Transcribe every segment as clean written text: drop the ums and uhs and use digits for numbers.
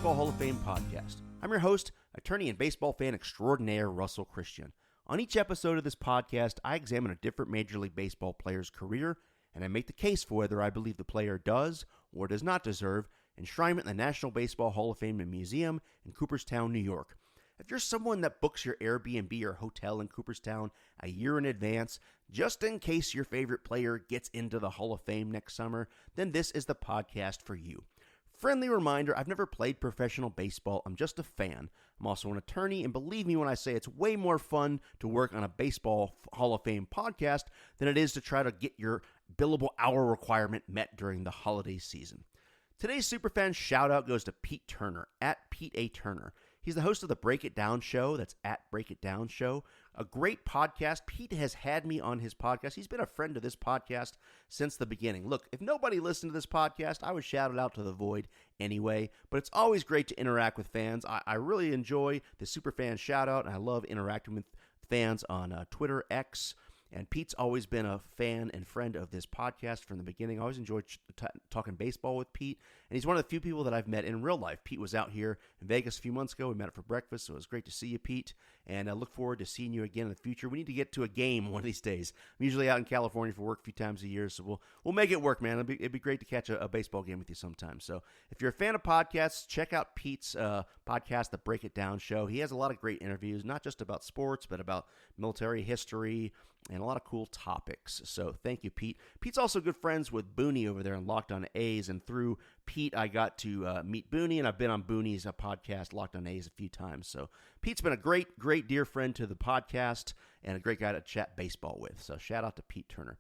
Baseball Hall of Fame podcast. I'm your host, attorney and baseball fan extraordinaire Russell Christian. On each episode of this podcast, I examine a different Major League Baseball player's career, and I make the case for whether I believe the player does or does not deserve enshrinement in the National Baseball Hall of Fame and Museum in Cooperstown, New York. If you're someone that books your Airbnb or hotel in Cooperstown a year in advance, just in case your favorite player gets into the Hall of Fame next summer, then this is the podcast for you. Friendly reminder, I've never played professional baseball. I'm just a fan. I'm also an attorney, and believe me when I say it's way more fun to work on a Baseball Hall of Fame podcast than it is to try to get your billable hour requirement met during the holiday season. Today's Superfan shout-out goes to Pete Turner, at Pete A. Turner. He's the host of the Break It Down Show. That's at Break It Down Show. A great podcast. Pete has had me on his podcast. He's been a friend of this podcast since the beginning. Look, if nobody listened to this podcast, I would shout it out to the void anyway. But it's always great to interact with fans. I really enjoy the Superfan shout-out, and I love interacting with fans on Twitter, X. And Pete's always been a fan and friend of this podcast from the beginning. I always enjoyed talking baseball with Pete. And he's one of the few people that I've met in real life. Pete was out here in Vegas a few months ago. We met up for breakfast, so it was great to see you, Pete. And I look forward to seeing you again in the future. We need to get to a game one of these days. I'm usually out in California for work a few times a year, so we'll make it work, man. It'd be great to catch a baseball game with you sometime. So if you're a fan of podcasts, check out Pete's podcast, The Break It Down Show. He has a lot of great interviews, not just about sports, but about military history and a lot of cool topics. So thank you, Pete. Pete's also good friends with Booney over there in Locked On A's, and through Pete, I got to meet Booney, and I've been on Booney's podcast, Locked On A's, a few times. So Pete's been a great dear friend to the podcast and a great guy to chat baseball with. So shout out to Pete Turner.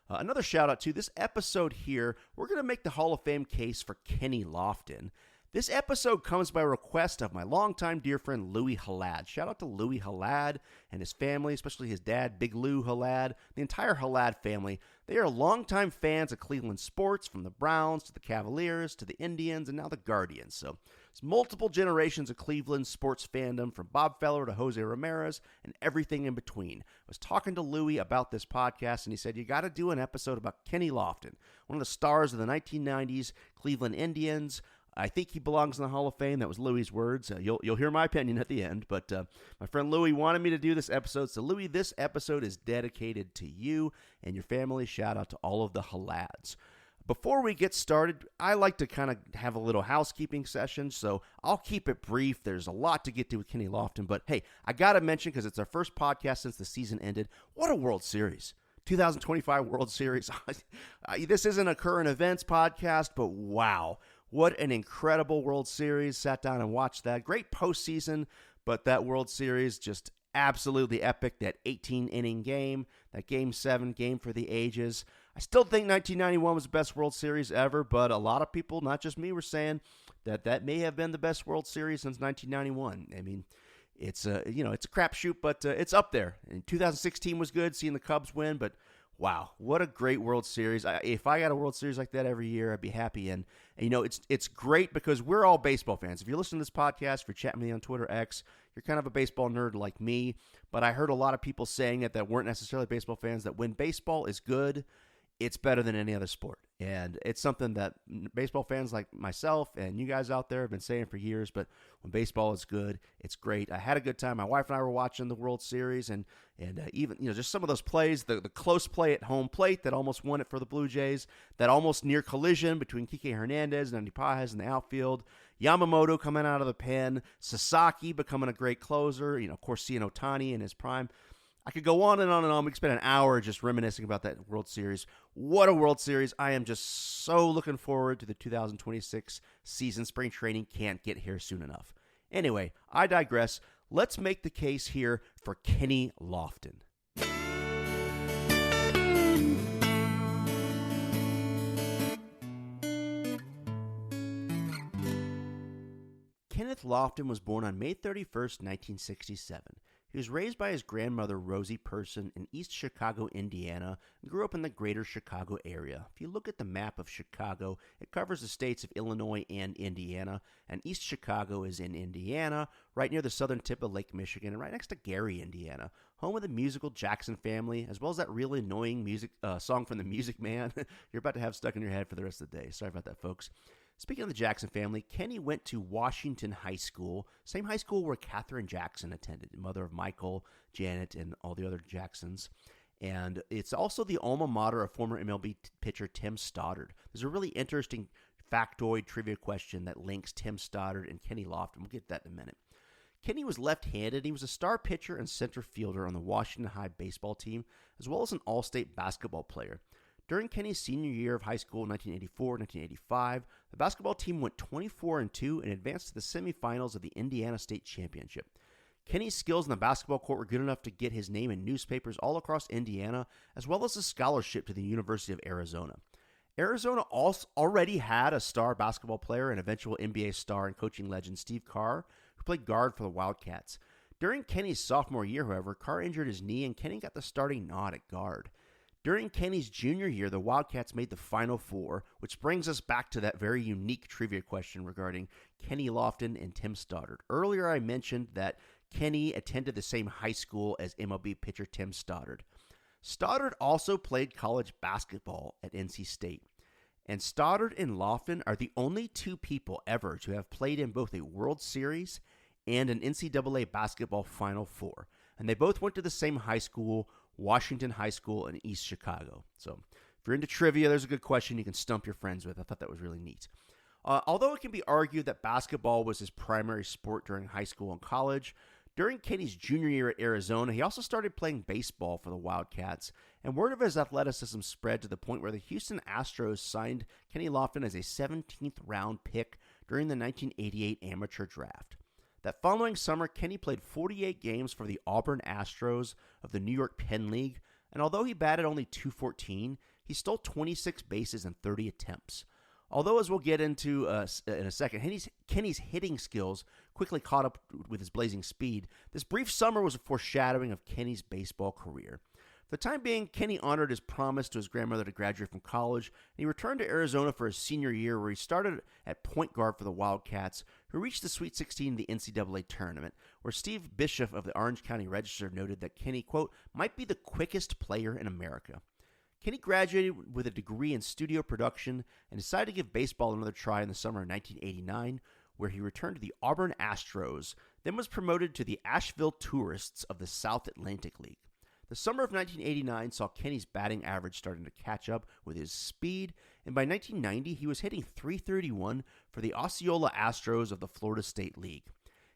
Another shout out to this episode here, we're going to make the Hall of Fame case for Kenny Lofton. This episode comes by request of my longtime dear friend Louis Halad. Shout out to Louis Halad and his family, especially his dad, Big Lou Halad, the entire Halad family. They are longtime fans of Cleveland sports, from the Browns to the Cavaliers to the Indians and now the Guardians. So it's multiple generations of Cleveland sports fandom, from Bob Feller to Jose Ramirez and everything in between. I was talking to Louis about this podcast, and he said, you got to do an episode about Kenny Lofton, one of the stars of the 1990s Cleveland Indians. I think he belongs in the Hall of Fame. That was Louis' words. You'll hear my opinion at the end, but my friend Louis wanted me to do this episode. So Louis, this episode is dedicated to you and your family. Shout out to all of the Halads. Before we get started, I like to kind of have a little housekeeping session, so I'll keep it brief. There's a lot to get to with Kenny Lofton, but hey, I got to mention, because it's our first podcast since the season ended, what a World Series. 2025 World Series. This isn't a current events podcast, but wow. What an incredible World Series. Sat down and watched that. Great postseason, but that World Series just absolutely epic. That 18-inning game, that Game 7, game for the ages. I still think 1991 was the best World Series ever, but a lot of people, not just me, were saying that may have been the best World Series since 1991. I mean, it's a crapshoot, but it's up there. And 2016 was good, seeing the Cubs win, but wow, what a great World Series. If I got a World Series like that every year, I'd be happy. And it's great because we're all baseball fans. If you listen to this podcast, if you're chatting with me on Twitter, X, you're kind of a baseball nerd like me. But I heard a lot of people saying it that weren't necessarily baseball fans, that when baseball is good, it's better than any other sport. And it's something that baseball fans like myself and you guys out there have been saying for years, but when baseball is good, it's great. I had a good time. My wife and I were watching the World Series, and even, just some of those plays, the close play at home plate that almost won it for the Blue Jays, that almost near collision between Kike Hernandez and Andy Pages in the outfield, Yamamoto coming out of the pen, Sasaki becoming a great closer, of course, seeing Ohtani in his prime. I could go on and on and on. We could spend an hour just reminiscing about that World Series. What a World Series. I am just so looking forward to the 2026 season. Spring training can't get here soon enough. Anyway, I digress. Let's make the case here for Kenny Lofton. Kenneth Lofton was born on May 31st, 1967. He was raised by his grandmother, Rosie Person, in East Chicago, Indiana, and grew up in the greater Chicago area. If you look at the map of Chicago, it covers the states of Illinois and Indiana, and East Chicago is in Indiana, right near the southern tip of Lake Michigan, and right next to Gary, Indiana, home of the musical Jackson Family, as well as that really annoying music song from the Music Man you're about to have stuck in your head for the rest of the day. Sorry about that, folks. Speaking of the Jackson family, Kenny went to Washington High School, same high school where Katherine Jackson attended, mother of Michael, Janet, and all the other Jacksons. And it's also the alma mater of former MLB pitcher Tim Stoddard. There's a really interesting factoid trivia question that links Tim Stoddard and Kenny Lofton. We'll get to that in a minute. Kenny was left-handed. He was a star pitcher and center fielder on the Washington High baseball team, as well as an all-state basketball player. During Kenny's senior year of high school in 1984-1985, the basketball team went 24-2 and advanced to the semifinals of the Indiana State Championship. Kenny's skills in the basketball court were good enough to get his name in newspapers all across Indiana, as well as a scholarship to the University of Arizona. Arizona also already had a star basketball player and eventual NBA star and coaching legend Steve Carr, who played guard for the Wildcats. During Kenny's sophomore year, however, Carr injured his knee and Kenny got the starting nod at guard. During Kenny's junior year, the Wildcats made the Final Four, which brings us back to that very unique trivia question regarding Kenny Lofton and Tim Stoddard. Earlier, I mentioned that Kenny attended the same high school as MLB pitcher Tim Stoddard. Stoddard also played college basketball at NC State. And Stoddard and Lofton are the only two people ever to have played in both a World Series and an NCAA basketball Final Four. And they both went to the same high school, Washington High School in East Chicago. So if you're into trivia, there's a good question you can stump your friends with. I thought that was really neat. Although it can be argued that basketball was his primary sport during high school and college, during Kenny's junior year at Arizona, he also started playing baseball for the Wildcats, and word of his athleticism spread to the point where the Houston Astros signed Kenny Lofton as a 17th round pick during the 1988 amateur draft. That following summer, Kenny played 48 games for the Auburn Astros of the New York Penn League, and although he batted only .214, he stole 26 bases in 30 attempts. Although, as we'll get into in a second, Kenny's hitting skills quickly caught up with his blazing speed, this brief summer was a foreshadowing of Kenny's baseball career. For the time being, Kenny honored his promise to his grandmother to graduate from college, and he returned to Arizona for his senior year, where he started at point guard for the Wildcats, who reached the Sweet 16 of the NCAA tournament, where Steve Bishop of the Orange County Register noted that Kenny, quote, might be the quickest player in America. Kenny graduated with a degree in studio production and decided to give baseball another try in the summer of 1989, where he returned to the Auburn Astros, then was promoted to the Asheville Tourists of the South Atlantic League. The summer of 1989 saw Kenny's batting average starting to catch up with his speed, and by 1990 he was hitting .331 for the Osceola Astros of the Florida State League.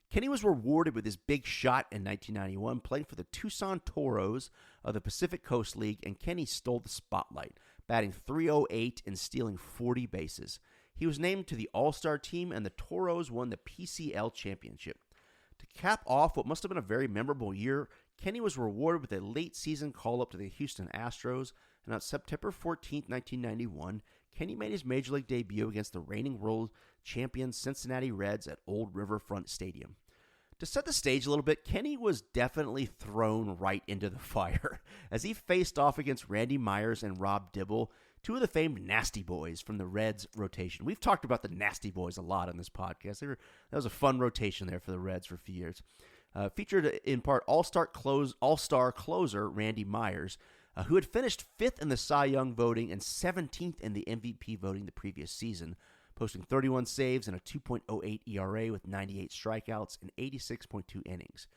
Kenny was rewarded with his big shot in 1991, playing for the Tucson Toros of the Pacific Coast League, and Kenny stole the spotlight, batting .308 and stealing 40 bases. He was named to the All-Star team, and the Toros won the PCL championship. To cap off what must have been a very memorable year, Kenny was rewarded with a late-season call-up to the Houston Astros, and on September 14, 1991, Kenny made his Major League debut against the reigning world champion Cincinnati Reds at Old Riverfront Stadium. To set the stage a little bit, Kenny was definitely thrown right into the fire as he faced off against Randy Myers and Rob Dibble, two of the famed Nasty Boys from the Reds rotation. We've talked about the Nasty Boys a lot on this podcast. That was a fun rotation there for the Reds for a few years. Featured in part all-star closer Randy Myers, who had finished 5th in the Cy Young voting and 17th in the MVP voting the previous season, posting 31 saves and a 2.08 ERA with 98 strikeouts and 86.2 innings.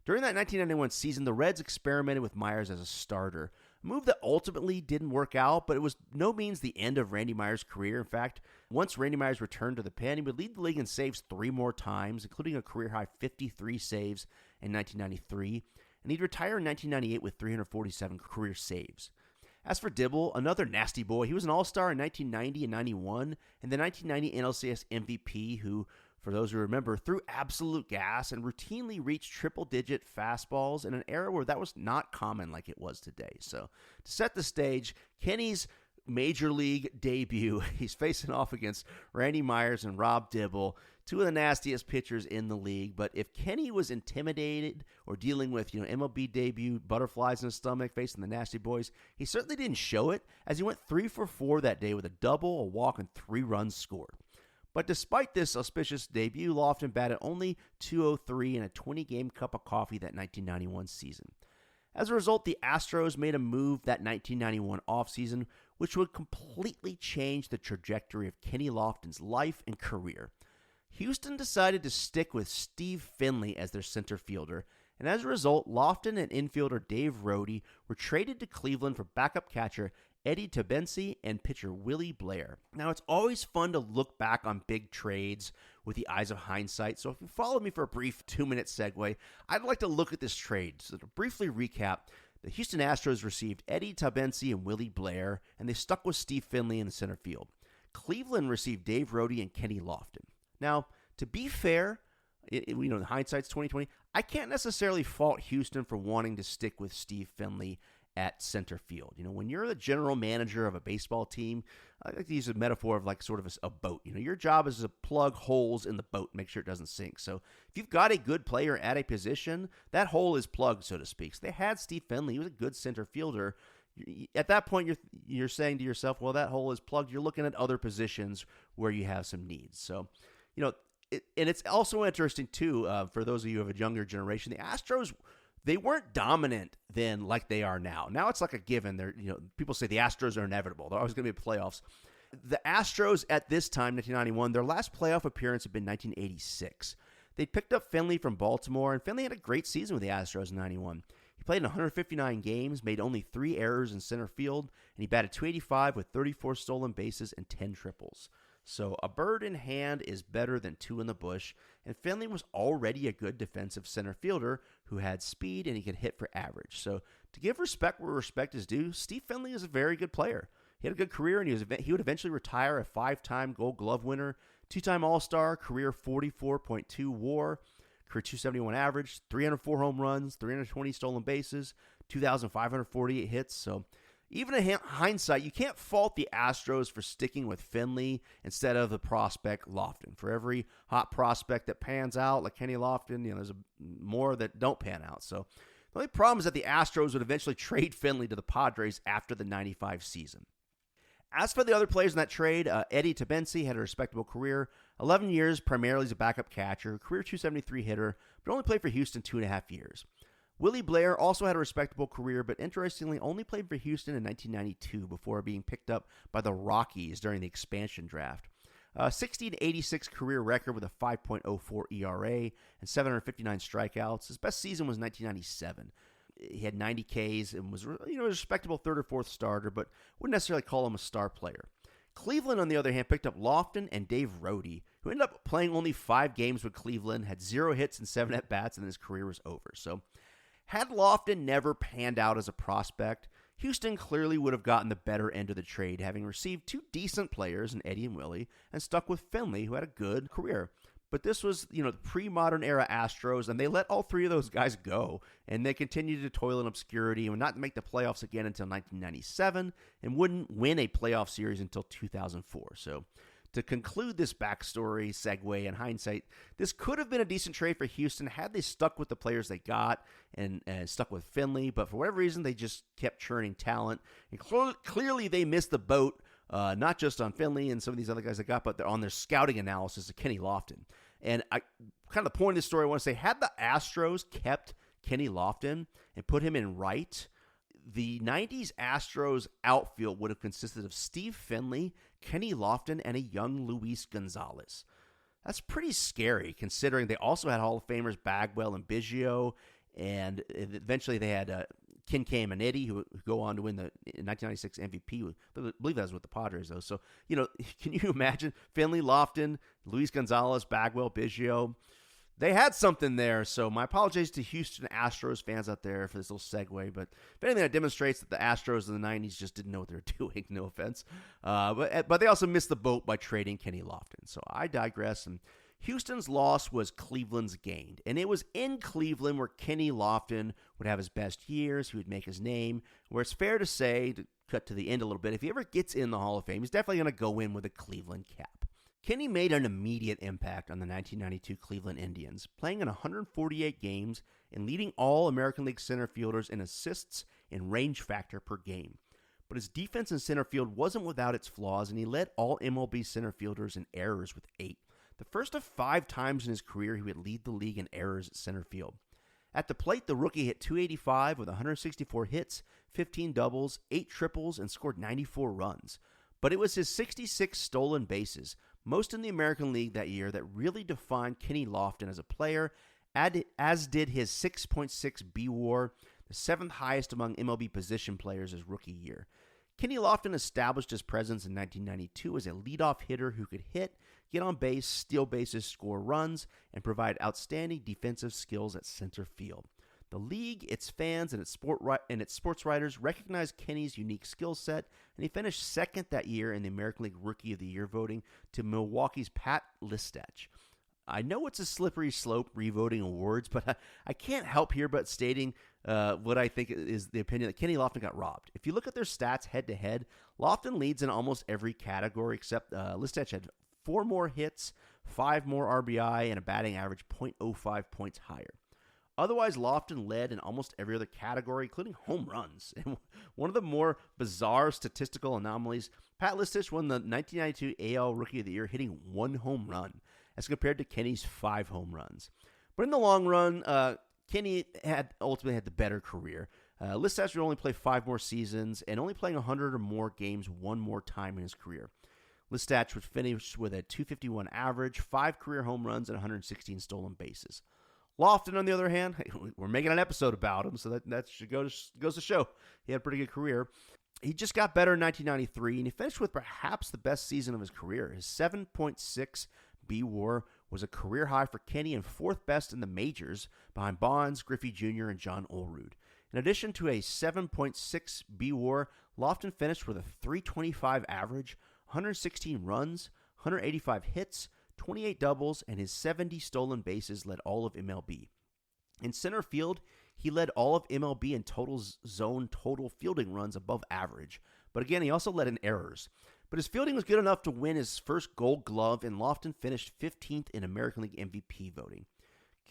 During that 1991 season, the Reds experimented with Myers as a starter, a move that ultimately didn't work out, but it was no means the end of Randy Myers' career. In fact, once Randy Myers returned to the pen, he would lead the league in saves 3 more times, including a career-high 53 saves in 1993, and he'd retire in 1998 with 347 career saves. As for Dibble, another nasty boy, he was an all-star in 1990 and 91, and the 1990 NLCS MVP who, for those who remember, threw absolute gas and routinely reached triple-digit fastballs in an era where that was not common like it was today. So, to set the stage, Kenny's Major League debut, he's facing off against Randy Myers and Rob Dibble, two of the nastiest pitchers in the league. But if Kenny was intimidated or dealing with, MLB debut butterflies in his stomach facing the Nasty Boys, he certainly didn't show it, as he went 3 for 4 that day with a double, a walk, and 3 runs scored. But despite this auspicious debut, Lofton batted only .203 in a 20-game cup of coffee that 1991 season. As a result, the Astros made a move that 1991 offseason which would completely change the trajectory of Kenny Lofton's life and career. Houston decided to stick with Steve Finley as their center fielder, and as a result, Lofton and infielder Dave Rohde were traded to Cleveland for backup catcher Eddie Tabensi and pitcher Willie Blair. Now, it's always fun to look back on big trades with the eyes of hindsight, so if you follow me for a brief 2-minute segue, I'd like to look at this trade. So to briefly recap, the Houston Astros received Eddie Tabensi and Willie Blair, and they stuck with Steve Finley in the center field. Cleveland received Dave Rohde and Kenny Lofton. Now, to be fair, in hindsight's 2020, I can't necessarily fault Houston for wanting to stick with Steve Finley at center field. When you're the general manager of a baseball team, I like to use a metaphor of like sort of a boat. Your job is to plug holes in the boat, make sure it doesn't sink. So if you've got a good player at a position, that hole is plugged, so to speak. So they had Steve Finley. He was a good center fielder. At that point, you're saying to yourself, well, that hole is plugged. You're looking at other positions where you have some needs. So, and it's also interesting, too, for those of you of a younger generation, the Astros, they weren't dominant then like they are now. Now it's like a given. People say the Astros are inevitable. They're always going to be playoffs. The Astros at this time, 1991, their last playoff appearance had been 1986. They picked up Finley from Baltimore, and Finley had a great season with the Astros in 91. He played in 159 games, made only 3 errors in center field, and he batted .285 with 34 stolen bases and 10 triples. So a bird in hand is better than 2 in the bush, and Finley was already a good defensive center fielder who had speed and he could hit for average. So to give respect where respect is due, Steve Finley is a very good player. He had a good career, and he would eventually retire a 5-time Gold Glove winner, 2-time All-Star, career 44.2 WAR, career 271 average, 304 home runs, 320 stolen bases, 2,548 hits. So even in hindsight, you can't fault the Astros for sticking with Finley instead of the prospect Lofton. For every hot prospect that pans out, like Kenny Lofton, there's more that don't pan out. So the only problem is that the Astros would eventually trade Finley to the Padres after the 95 season. As for the other players in that trade, Eddie Tabensi had a respectable career, 11 years primarily as a backup catcher, career 273 hitter, but only played for Houston 2.5 years. Willie Blair also had a respectable career, but interestingly only played for Houston in 1992 before being picked up by the Rockies during the expansion draft. 1686 career record with a 5.04 ERA and 759 strikeouts. His best season was 1997. He had 90 Ks and was a respectable third or fourth starter, but wouldn't necessarily call him a star player. Cleveland, on the other hand, picked up Lofton and Dave Rohde, who ended up playing only 5 games with Cleveland, had 0 hits and 7 at-bats, and his career was over. So had Lofton never panned out as a prospect, Houston clearly would have gotten the better end of the trade, having received 2 decent players in Eddie and Willie, and stuck with Finley, who had a good career. But this was, the pre-modern era Astros, and they let all 3 of those guys go, and they continued to toil in obscurity and would not make the playoffs again until 1997, and wouldn't win a playoff series until 2004. So to conclude this backstory, segue, and hindsight, this could have been a decent trade for Houston had they stuck with the players they got and stuck with Finley, but for whatever reason, they just kept churning talent, and clearly they missed the boat, not just on Finley and some of these other guys they got, but they're on their scouting analysis of Kenny Lofton. And kind of the point of this story, I want to say, had the Astros kept Kenny Lofton and put him in right, the 90s Astros outfield would have consisted of Steve Finley, Kenny Lofton, and a young Luis Gonzalez. That's pretty scary, considering they also had Hall of Famers bWAR and Biggio, and eventually they had Kincaid and Eddie, who go on to win the 1996 MVP. I believe that was with the Padres, though. So, can you imagine Finley, Lofton, Luis Gonzalez, bWAR, Biggio? They had something there. So my apologies to Houston Astros fans out there for this little segue. But if anything, that demonstrates that the Astros in the 90s just didn't know what they were doing. No offense. But they also missed the boat by trading Kenny Lofton. So I digress. And Houston's loss was Cleveland's gain. And it was in Cleveland where Kenny Lofton would have his best years. He would make his name. Where it's fair to say, to cut to the end a little bit, if he ever gets in the Hall of Fame, he's definitely going to go in with a Cleveland cap. Kenny made an immediate impact on the 1992 Cleveland Indians, playing in 148 games and leading all American League center fielders in assists and range factor per game. But his defense in center field wasn't without its flaws, and he led all MLB center fielders in errors with 8. The first of 5 times in his career he would lead the league in errors at center field. At the plate, the rookie hit .285 with 164 hits, 15 doubles, 8 triples, and scored 94 runs. But it was his 66 stolen bases, most in the American League that year, that really defined Kenny Lofton as a player, as did his 6.6 bWAR, the 7th highest among MLB position players his rookie year. Kenny Lofton established his presence in 1992 as a leadoff hitter who could hit, get on base, steal bases, score runs, and provide outstanding defensive skills at center field. The league, its fans, and its sports writers recognized Kenny's unique skill set, and he finished second that year in the American League Rookie of the Year voting to Milwaukee's Pat Listach. I know it's a slippery slope revoting awards, but I can't help here but stating what I think is the opinion that Kenny Lofton got robbed. If you look at their stats head-to-head, Lofton leads in almost every category except Listach had 4 more hits, 5 more RBI, and a batting average .05 points higher. Otherwise, Lofton led in almost every other category, including home runs. And one of the more bizarre statistical anomalies, Pat Listach won the 1992 AL Rookie of the Year hitting 1 home run, as compared to Kenny's 5 home runs. But in the long run, Kenny ultimately had the better career. Listach would only play 5 more seasons, and only playing 100 or more games one more time in his career. Listach would finish with a .251 average, 5 career home runs, and 116 stolen bases. Lofton, on the other hand, we're making an episode about him, so that goes to show he had a pretty good career. He just got better in 1993, and he finished with perhaps the best season of his career. His 7.6 bWAR was a career high for Kenny and 4th best in the majors, behind Bonds, Griffey Jr., and John Olerud. In addition to a 7.6 bWAR, Lofton finished with a .325 average, 116 runs, 185 hits, 28 doubles, and his 70 stolen bases led all of MLB. In center field, he led all of MLB in total fielding runs above average. But again, he also led in errors. But his fielding was good enough to win his first Gold Glove, and Lofton finished 15th in American League MVP voting.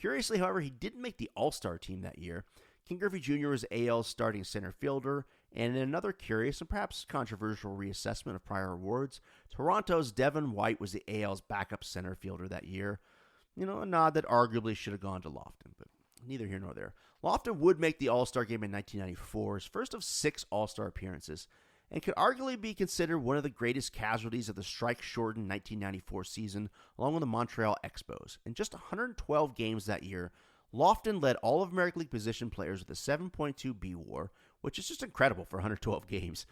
Curiously, however, he didn't make the All-Star team that year. Ken Griffey Jr. was AL's starting center fielder, and in another curious and perhaps controversial reassessment of prior awards, Toronto's Devin White was the AL's backup center fielder that year. A nod that arguably should have gone to Lofton, but neither here nor there. Lofton would make the All-Star game in 1994, his first of 6 All-Star appearances, and could arguably be considered one of the greatest casualties of the strike-shortened 1994 season, along with the Montreal Expos. In just 112 games that year, Lofton led all of American League position players with a 7.2 bWAR, which is just incredible for 112 games.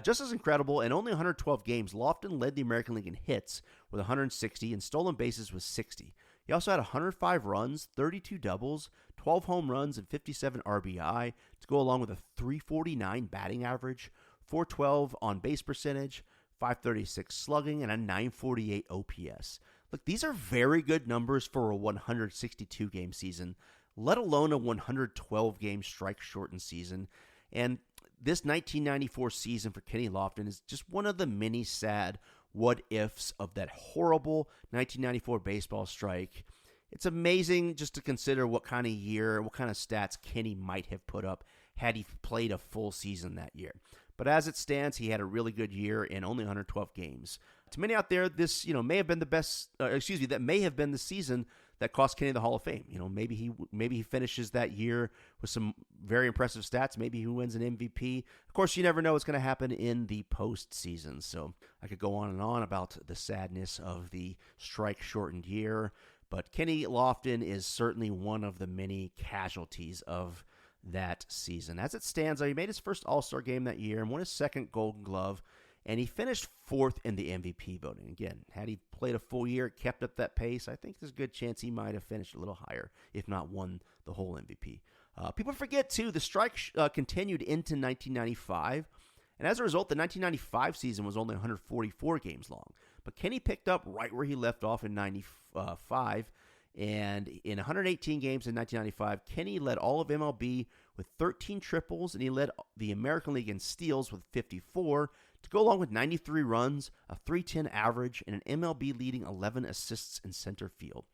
Just as incredible, in only 112 games, Lofton led the American League in hits with 160 and stolen bases with 60. He also had 105 runs, 32 doubles, 12 home runs, and 57 RBI to go along with a .349 batting average, .412 on base percentage, .536 slugging, and a .948 OPS. Look, these are very good numbers for a 162-game season, let alone a 112-game strike-shortened season. And this 1994 season for Kenny Lofton is just one of the many sad what-ifs of that horrible 1994 baseball strike. It's amazing just to consider what kind of year, what kind of stats Kenny might have put up had he played a full season that year. But as it stands, he had a really good year in only 112 games. To many out there, this may have been that may have been the season that cost Kenny the Hall of Fame. Maybe he finishes that year with some very impressive stats. Maybe he wins an MVP. Of course, you never know what's going to happen in the postseason. So I could go on and on about the sadness of the strike-shortened year. But Kenny Lofton is certainly one of the many casualties of that season. As it stands, he made his first All-Star game that year and won his second Golden Glove, and he finished 4th in the MVP voting. Again, had he played a full year, kept up that pace, I think there's a good chance he might have finished a little higher, if not won the whole MVP. People forget, too, the strike continued into 1995, and as a result, the 1995 season was only 144 games long. But Kenny picked up right where he left off in 95, and in 118 games in 1995, Kenny led all of MLB with 13 triples, and he led the American League in steals with 54, to go along with 93 runs, a .310 average, and an MLB leading 11 assists in center field.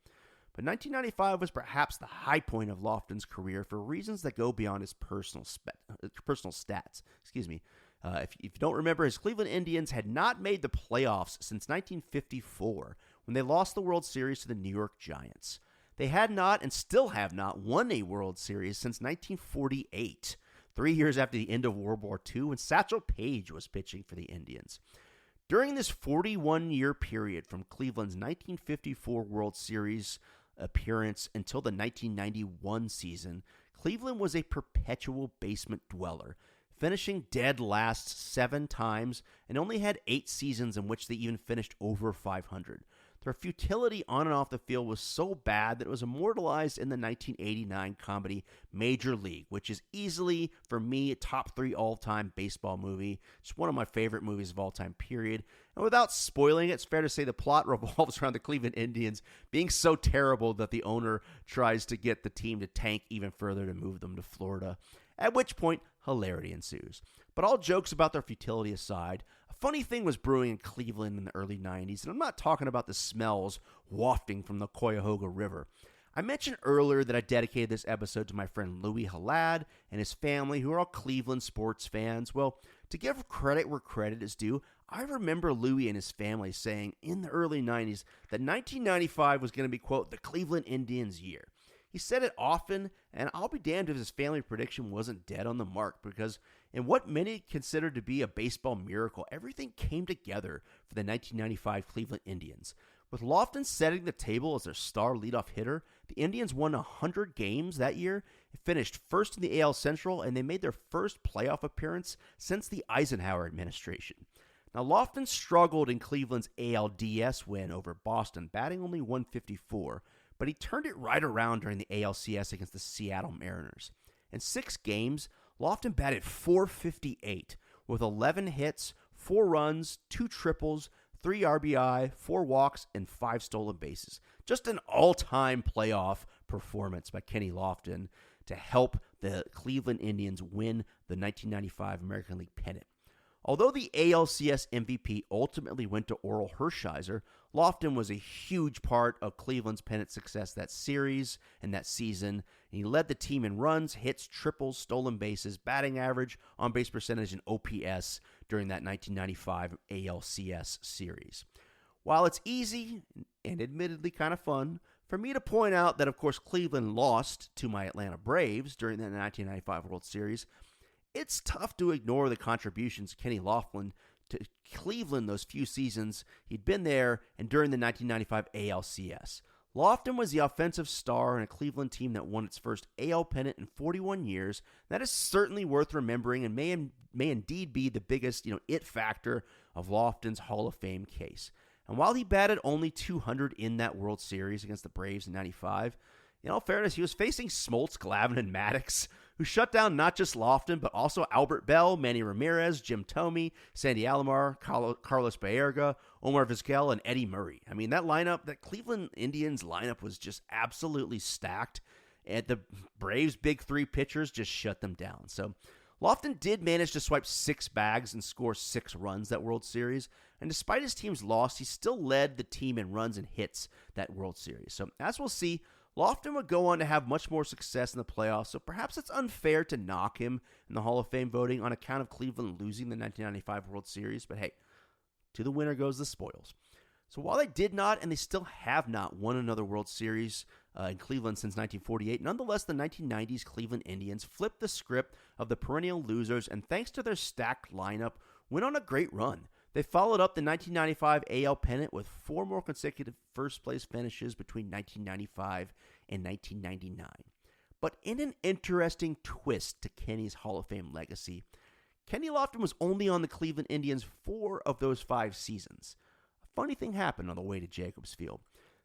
But 1995 was perhaps the high point of Lofton's career for reasons that go beyond his personal stats. If you don't remember, his Cleveland Indians had not made the playoffs since 1954, when they lost the World Series to the New York Giants. They had not and still have not won a World Series since 1948, 3 years after the end of World War II, when Satchel Paige was pitching for the Indians. During this 41-year period from Cleveland's 1954 World Series appearance until the 1991 season, Cleveland was a perpetual basement dweller, finishing dead last 7 times and only had 8 seasons in which they even finished over 500. Their futility on and off the field was so bad that it was immortalized in the 1989 comedy Major League, which is easily, for me, a top 3 all-time baseball movie. It's one of my favorite movies of all time, period. And without spoiling it, it's fair to say the plot revolves around the Cleveland Indians being so terrible that the owner tries to get the team to tank even further to move them to Florida, at which point hilarity ensues. But all jokes about their futility aside, a funny thing was brewing in Cleveland in the early 90s, and I'm not talking about the smells wafting from the Cuyahoga River. I mentioned earlier that I dedicated this episode to my friend Louis Halad and his family, who are all Cleveland sports fans. Well, to give credit where credit is due, I remember Louis and his family saying in the early 90s that 1995 was going to be, quote, the Cleveland Indians' year. He said it often, and I'll be damned if his family prediction wasn't dead on the mark, because in what many considered to be a baseball miracle, everything came together for the 1995 Cleveland Indians. With Lofton setting the table as their star leadoff hitter, the Indians won 100 games that year, finished first in the AL Central, and they made their first playoff appearance since the Eisenhower administration. Now, Lofton struggled in Cleveland's ALDS win over Boston, batting only .154, but he turned it right around during the ALCS against the Seattle Mariners. In 6 games, Lofton batted .458 with 11 hits, 4 runs, 2 triples, 3 RBI, 4 walks, and 5 stolen bases. Just an all-time playoff performance by Kenny Lofton to help the Cleveland Indians win the 1995 American League pennant. Although the ALCS MVP ultimately went to Oral Hershiser, Lofton was a huge part of Cleveland's pennant success that series and that season, and he led the team in runs, hits, triples, stolen bases, batting average, on-base percentage, and OPS during that 1995 ALCS series. While it's easy and admittedly kind of fun for me to point out that, of course, Cleveland lost to my Atlanta Braves during the 1995 World Series, it's tough to ignore the contributions of Kenny Lofton to Cleveland those few seasons he'd been there and during the 1995 ALCS. Lofton was the offensive star in a Cleveland team that won its first AL pennant in 41 years. That is certainly worth remembering and may indeed be the biggest, it factor of Lofton's Hall of Fame case. And while he batted only .200 in that World Series against the Braves in 95, in all fairness, he was facing Smoltz, Glavine, and Maddox, who shut down not just Lofton, but also Albert Bell, Manny Ramirez, Jim Thome, Sandy Alomar, Carlos Baerga, Omar Vizquel, and Eddie Murray. I mean, that Cleveland Indians lineup was just absolutely stacked, and the Braves' big 3 pitchers just shut them down. So Lofton did manage to swipe 6 bags and score 6 runs that World Series, and despite his team's loss, he still led the team in runs and hits that World Series. So as we'll see, Lofton would go on to have much more success in the playoffs, so perhaps it's unfair to knock him in the Hall of Fame voting on account of Cleveland losing the 1995 World Series, but hey, to the winner goes the spoils. So while they did not, and they still have not, won another World Series in Cleveland since 1948, nonetheless, the 1990s Cleveland Indians flipped the script of the perennial losers, and thanks to their stacked lineup, went on a great run. They followed up the 1995 AL pennant with 4 more consecutive first-place finishes between 1995 and 1999. But in an interesting twist to Kenny's Hall of Fame legacy, Kenny Lofton was only on the Cleveland Indians 4 of those 5 seasons. A funny thing happened on the way to Jacobs Field.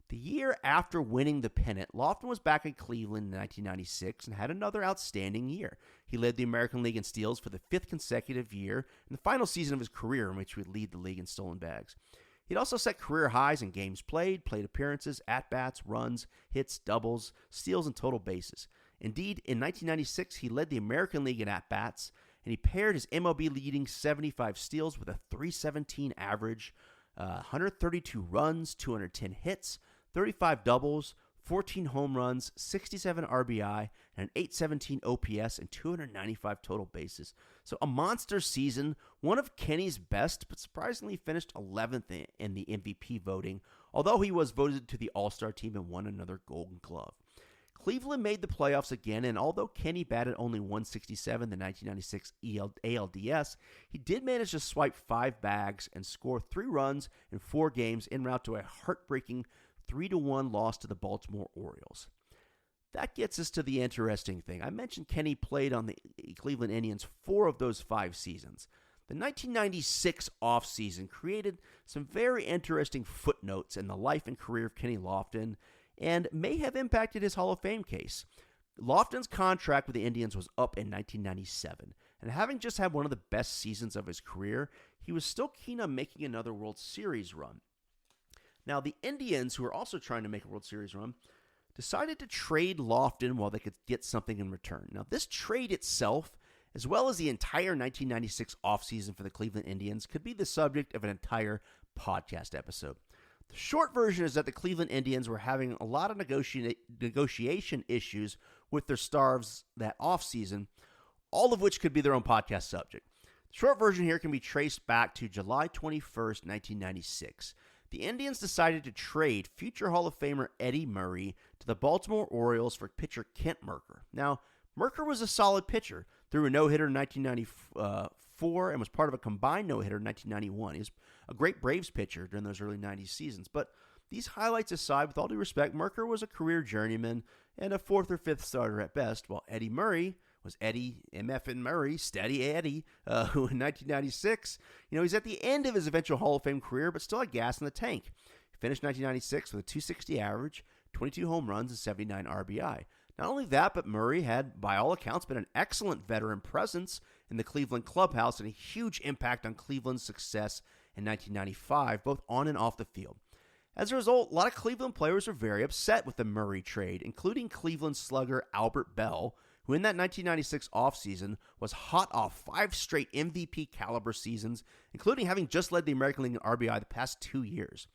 The year after winning the pennant, Lofton was back in Cleveland in 1996 and had another outstanding year. He led the American League in steals for the 5th consecutive year in the final season of his career, in which he would lead the league in stolen bags. He'd also set career highs in games played, plate appearances, at-bats, runs, hits, doubles, steals, and total bases. Indeed, in 1996, he led the American League in at-bats, and he paired his MLB-leading 75 steals with a .317 average, 132 runs, 210 hits, 35 doubles, 14 home runs, 67 RBI, and an .817 OPS and 295 total bases. So a monster season, one of Kenny's best, but surprisingly finished 11th in the MVP voting, although he was voted to the All-Star team and won another Golden Glove. Cleveland made the playoffs again, and although Kenny batted only .167 the 1996 ALDS, he did manage to swipe 5 bags and score 3 runs in 4 games en route to a heartbreaking 3-1 loss to the Baltimore Orioles. That gets us to the interesting thing. I mentioned Kenny played on the Cleveland Indians 4 of those 5 seasons. The 1996 offseason created some very interesting footnotes in the life and career of Kenny Lofton, and may have impacted his Hall of Fame case. Lofton's contract with the Indians was up in 1997, and having just had one of the best seasons of his career, he was still keen on making another World Series run. Now, the Indians, who were also trying to make a World Series run, decided to trade Lofton while they could get something in return. Now, this trade itself, as well as the entire 1996 offseason for the Cleveland Indians, could be the subject of an entire podcast episode. The short version is that the Cleveland Indians were having a lot of negotiation issues with their stars that offseason, all of which could be their own podcast subject. The short version here can be traced back to July 21st, 1996. The Indians decided to trade future Hall of Famer Eddie Murray to the Baltimore Orioles for pitcher Kent Mercker. Now, Mercker was a solid pitcher, threw a no-hitter in 1994 and was part of a combined no-hitter in 1991. He was a great Braves pitcher during those early 90s seasons. But these highlights aside, with all due respect, Mercker was a career journeyman and a 4th or 5th starter at best, while Eddie Murray was Eddie MFN Murray, Steady Eddie, who in 1996, he's at the end of his eventual Hall of Fame career, but still had gas in the tank. He finished 1996 with a .260 average, 22 home runs, and 79 RBI. Not only that, but Murray had, by all accounts, been an excellent veteran presence in the Cleveland clubhouse and a huge impact on Cleveland's success in 1995, both on and off the field. As a result, a lot of Cleveland players were very upset with the Murray trade, including Cleveland slugger Albert Bell, who in that 1996 offseason was hot off 5 straight MVP caliber seasons, including having just led the American League in RBI the past 2 years.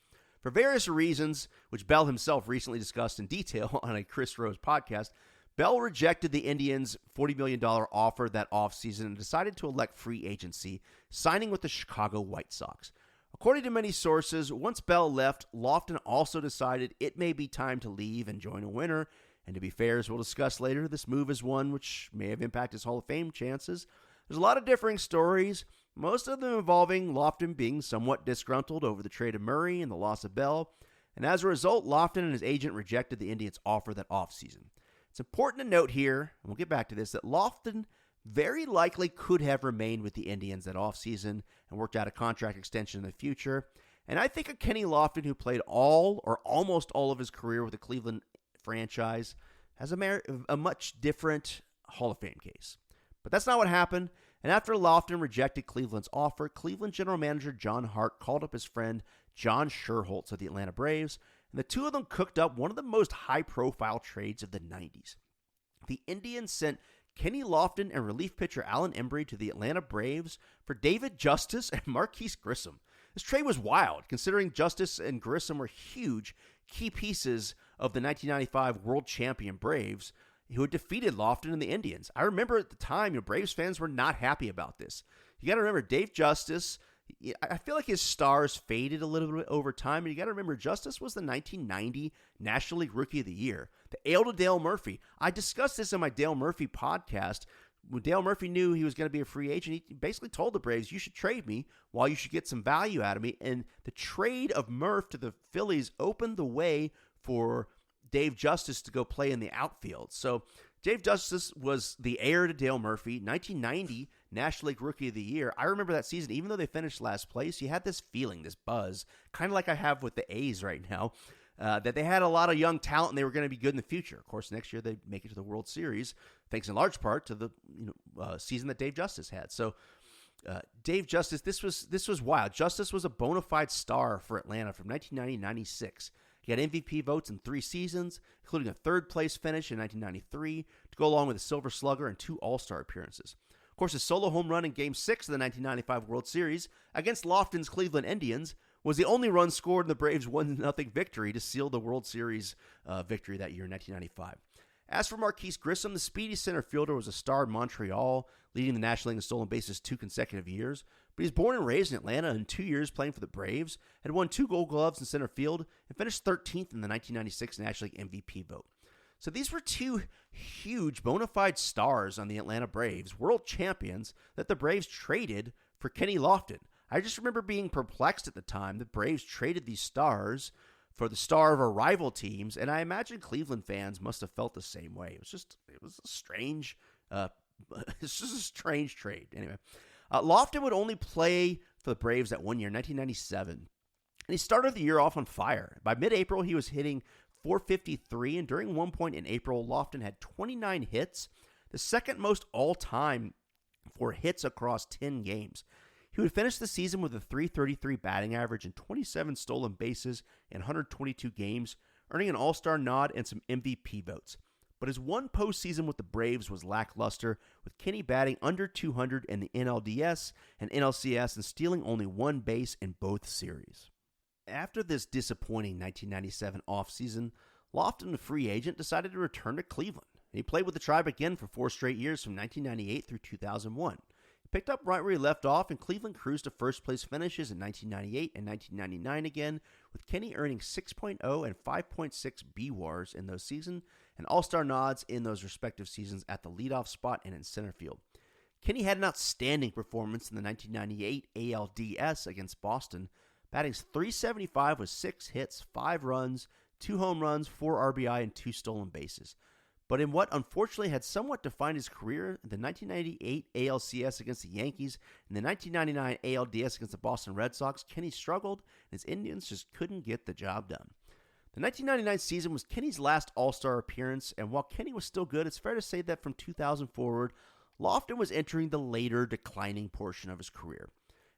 For various reasons, which Bell himself recently discussed in detail on a Chris Rose podcast, Bell rejected the Indians' $40 million offer that offseason and decided to elect free agency, signing with the Chicago White Sox. According to many sources, once Bell left, Lofton also decided it may be time to leave and join a winner. And to be fair, as we'll discuss later, this move is one which may have impacted his Hall of Fame chances. There's a lot of differing stories, most of them involving Lofton being somewhat disgruntled over the trade of Murray and the loss of Bell. And as a result, Lofton and his agent rejected the Indians' offer that offseason. It's important to note here, and we'll get back to this, that Lofton very likely could have remained with the Indians that offseason and worked out a contract extension in the future. And I think a Kenny Lofton who played all or almost all of his career with the Cleveland franchise has a much different Hall of Fame case. But that's not what happened. And after Lofton rejected Cleveland's offer, Cleveland general manager John Hart called up his friend John Sherholtz of the Atlanta Braves, and the two of them cooked up one of the most high-profile trades of the 90s. The Indians sent Kenny Lofton and relief pitcher Alan Embry to the Atlanta Braves for David Justice and Marquise Grissom. This trade was wild, considering Justice and Grissom were huge key pieces of the 1995 world champion Braves, who had defeated Lofton and the Indians. I remember at the time, Braves fans were not happy about this. You got to remember, Dave Justice, I feel like his stars faded a little bit over time, and you got to remember, Justice was the 1990 National League Rookie of the Year, the ale to Dale Murphy. I discussed this in my Dale Murphy podcast. When Dale Murphy knew he was going to be a free agent, he basically told the Braves, you should trade me while you should get some value out of me. And the trade of Murph to the Phillies opened the way for Dave Justice to go play in the outfield. So Dave Justice was the heir to Dale Murphy, 1990 National League Rookie of the Year. I remember that season, even though they finished last place, you had this feeling, this buzz, kind of like I have with the A's right now, that they had a lot of young talent and they were going to be good in the future. Of course, next year they make it to the World Series, thanks in large part to the season that Dave Justice had. So Dave Justice, this was wild. Justice was a bona fide star for Atlanta from 1990 to 96. He had MVP votes in 3 seasons, including a third-place finish in 1993, to go along with a Silver Slugger and 2 All-Star appearances. Of course, his solo home run in Game 6 of the 1995 World Series against Lofton's Cleveland Indians was the only run scored in the Braves' 1-0 victory to seal the World Series victory that year in 1995. As for Marquise Grissom, the speedy center fielder was a star in Montreal, leading the National League in stolen bases 2 consecutive years. But he was born and raised in Atlanta, and 2 years playing for the Braves, had won 2 Gold Gloves in center field, and finished 13th in the 1996 National League MVP vote. So these were 2 huge bona fide stars on the Atlanta Braves, world champions, that the Braves traded for Kenny Lofton. I just remember being perplexed at the time that Braves traded these stars for the star of our rival teams, and I imagine Cleveland fans must have felt the same way. It was a strange, it's just a strange trade. Anyway, Lofton would only play for the Braves that 1 year, 1997, and he started the year off on fire. By mid-April, he was hitting .453, and during one point in April, Lofton had 29 hits, the second most all-time for hits across 10 games. He would finish the season with a .333 batting average and 27 stolen bases in 122 games, earning an All-Star nod and some MVP votes. But his one postseason with the Braves was lackluster, with Kenny batting under .200 in the NLDS and NLCS and stealing only 1 base in both series. After this disappointing 1997 offseason, Lofton, a free agent, decided to return to Cleveland. He played with the Tribe again for 4 straight years from 1998 through 2001. Picked up right where he left off, and Cleveland cruised to first-place finishes in 1998 and 1999 again, with Kenny earning 6.0 and 5.6 bWARs in those seasons, and All-Star nods in those respective seasons at the leadoff spot and in center field. Kenny had an outstanding performance in the 1998 ALDS against Boston, batting .375 with 6 hits, 5 runs, 2 home runs, 4 RBI, and 2 stolen bases. But in what unfortunately had somewhat defined his career, the 1998 ALCS against the Yankees and the 1999 ALDS against the Boston Red Sox, Kenny struggled, and his Indians just couldn't get the job done. The 1999 season was Kenny's last All-Star appearance, and while Kenny was still good, it's fair to say that from 2000 forward, Lofton was entering the later declining portion of his career.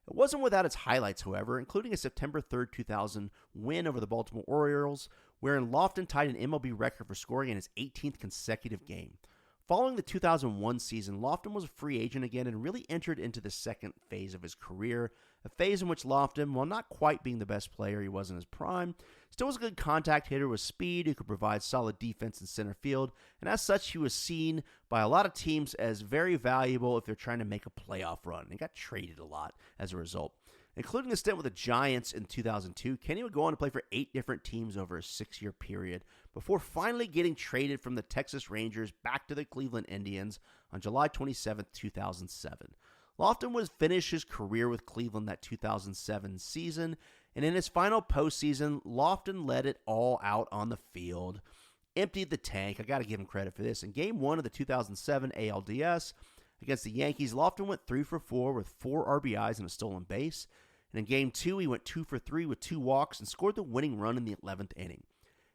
It wasn't without its highlights, however, including a September 3rd, 2000 win over the Baltimore Orioles, wherein Lofton tied an MLB record for scoring in his 18th consecutive game. Following the 2001 season, Lofton was a free agent again and really entered into the second phase of his career, a phase in which Lofton, while not quite being the best player he was in his prime, still was a good contact hitter with speed who could provide solid defense in center field, and as such, he was seen by a lot of teams as very valuable if they're trying to make a playoff run, and got traded a lot as a result. Including a stint with the Giants in 2002, Kenny would go on to play for 8 different teams over a 6-year period before finally getting traded from the Texas Rangers back to the Cleveland Indians on July 27, 2007. Lofton would finish his career with Cleveland that 2007 season, and in his final postseason, Lofton let it all out on the field, emptied the tank. I got to give him credit for this. In Game 1 of the 2007 ALDS against the Yankees, Lofton went 3 for 4 with 4 RBIs and a stolen base. And in Game 2, he went 2 for 3 with 2 walks and scored the winning run in the 11th inning.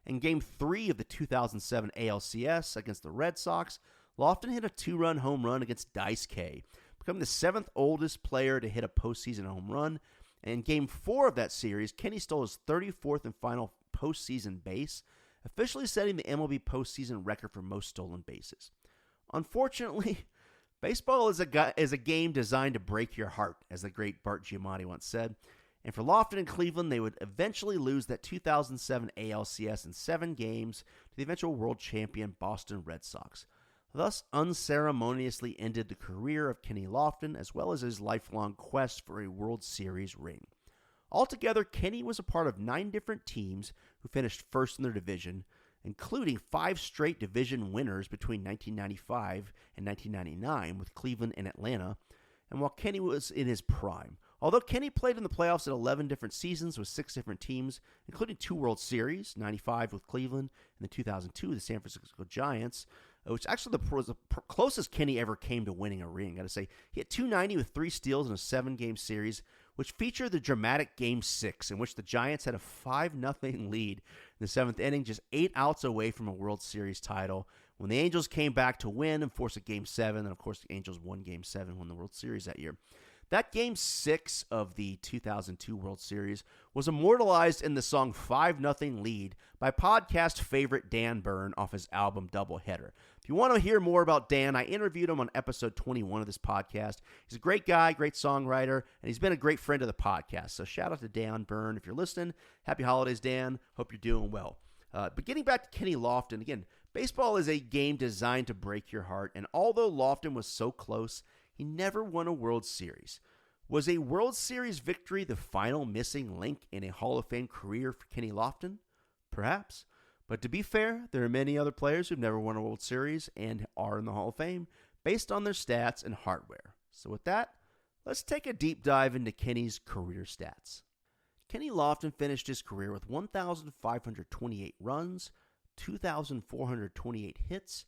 In Game 3 of the 2007 ALCS against the Red Sox, Lofton hit a 2-run home run against Dice K, becoming the 7th oldest player to hit a postseason home run. And in Game 4 of that series, Kenny stole his 34th and final postseason base, officially setting the MLB postseason record for most stolen bases. Unfortunately, baseball is a game designed to break your heart, as the great Bart Giamatti once said. And for Lofton and Cleveland, they would eventually lose that 2007 ALCS in 7 games to the eventual world champion Boston Red Sox. Thus unceremoniously ended the career of Kenny Lofton, as well as his lifelong quest for a World Series ring. Altogether, Kenny was a part of 9 different teams who finished first in their division, including 5 straight division winners between 1995 and 1999 with Cleveland and Atlanta, and while Kenny was in his prime. Although Kenny played in the playoffs in 11 different seasons with 6 different teams, including 2 World Series, 95 with Cleveland and the 2002 with the San Francisco Giants, which actually was the closest Kenny ever came to winning a ring. Got to say, he had 290 with 3 steals in a 7-game series, which featured the dramatic Game 6, in which the Giants had a 5-0 lead in the 7th inning, just 8 outs away from a World Series title, when the Angels came back to win and force a Game 7, and of course the Angels won Game 7, won the World Series that year. That Game 6 of the 2002 World Series was immortalized in the song 5-0 Lead by podcast favorite Dan Byrne off his album Doubleheader. If you want to hear more about Dan, I interviewed him on episode 21 of this podcast. He's a great guy, great songwriter, and he's been a great friend of the podcast. So shout out to Dan Byrne if you're listening. Happy holidays, Dan. Hope you're doing well. But getting back to Kenny Lofton, again, Baseball is a game designed to break your heart, and although Lofton was so close, he never won a World Series. Was a World Series victory the final missing link in a Hall of Fame career for Kenny Lofton? Perhaps. But to be fair, there are many other players who've never won a World Series and are in the Hall of Fame based on their stats and hardware. So with that, let's take a deep dive into Kenny's career stats. Kenny Lofton finished his career with 1,528 runs, 2,428 hits,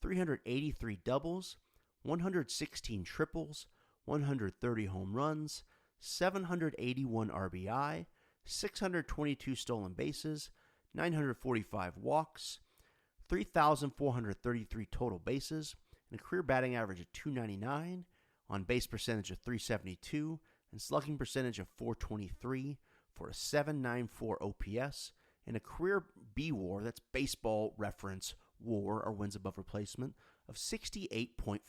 383 doubles, 116 triples, 130 home runs, 781 RBI, 622 stolen bases, 945 walks, 3,433 total bases, and a career batting average of .299, on base percentage of .372, and slugging percentage of .423 for a .794 OPS, and a career bWAR, that's baseball reference WAR, or wins above replacement, of 68.4.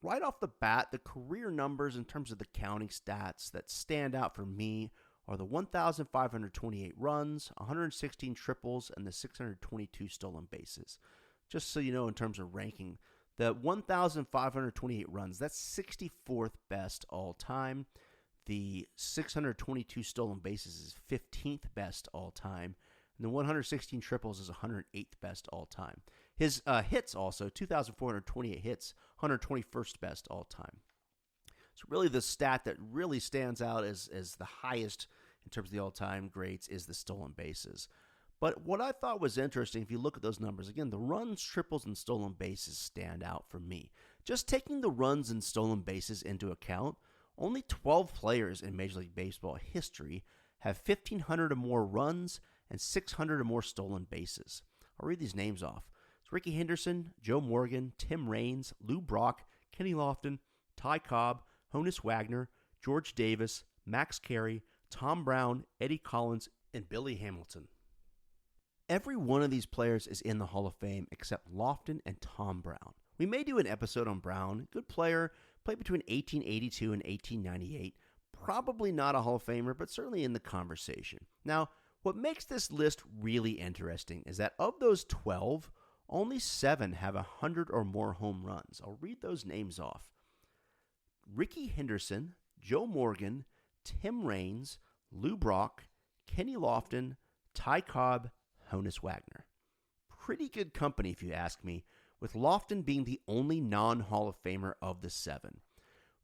Right off the bat, the career numbers in terms of the counting stats that stand out for me are the 1,528 runs, 116 triples, and the 622 stolen bases. Just so you know, in terms of ranking, the 1,528 runs, that's 64th best all time. The 622 stolen bases is 15th best all time. And the 116 triples is 108th best all time. His hits also, 2,428 hits, 121st best all time. So really the stat that really stands out as the highest in terms of the all-time greats is the stolen bases. But what I thought was interesting, if you look at those numbers, again, the runs, triples, and stolen bases stand out for me. Just taking the runs and stolen bases into account, only 12 players in Major League Baseball history have 1,500 or more runs and 600 or more stolen bases. I'll read these names off. It's Ricky Henderson, Joe Morgan, Tim Raines, Lou Brock, Kenny Lofton, Ty Cobb, Honus Wagner, George Davis, Max Carey, Tom Brown, Eddie Collins, and Billy Hamilton. Every one of these players is in the Hall of Fame except Lofton and Tom Brown. We may do an episode on Brown. Good player, played between 1882 and 1898. Probably not a Hall of Famer, but certainly in the conversation. Now, what makes this list really interesting is that of those 12, only 7 have 100 or more home runs. I'll read those names off. Ricky Henderson, Joe Morgan, Tim Raines, Lou Brock, Kenny Lofton, Ty Cobb, Honus Wagner. Pretty good company if you ask me, with Lofton being the only non-Hall of Famer of the 7.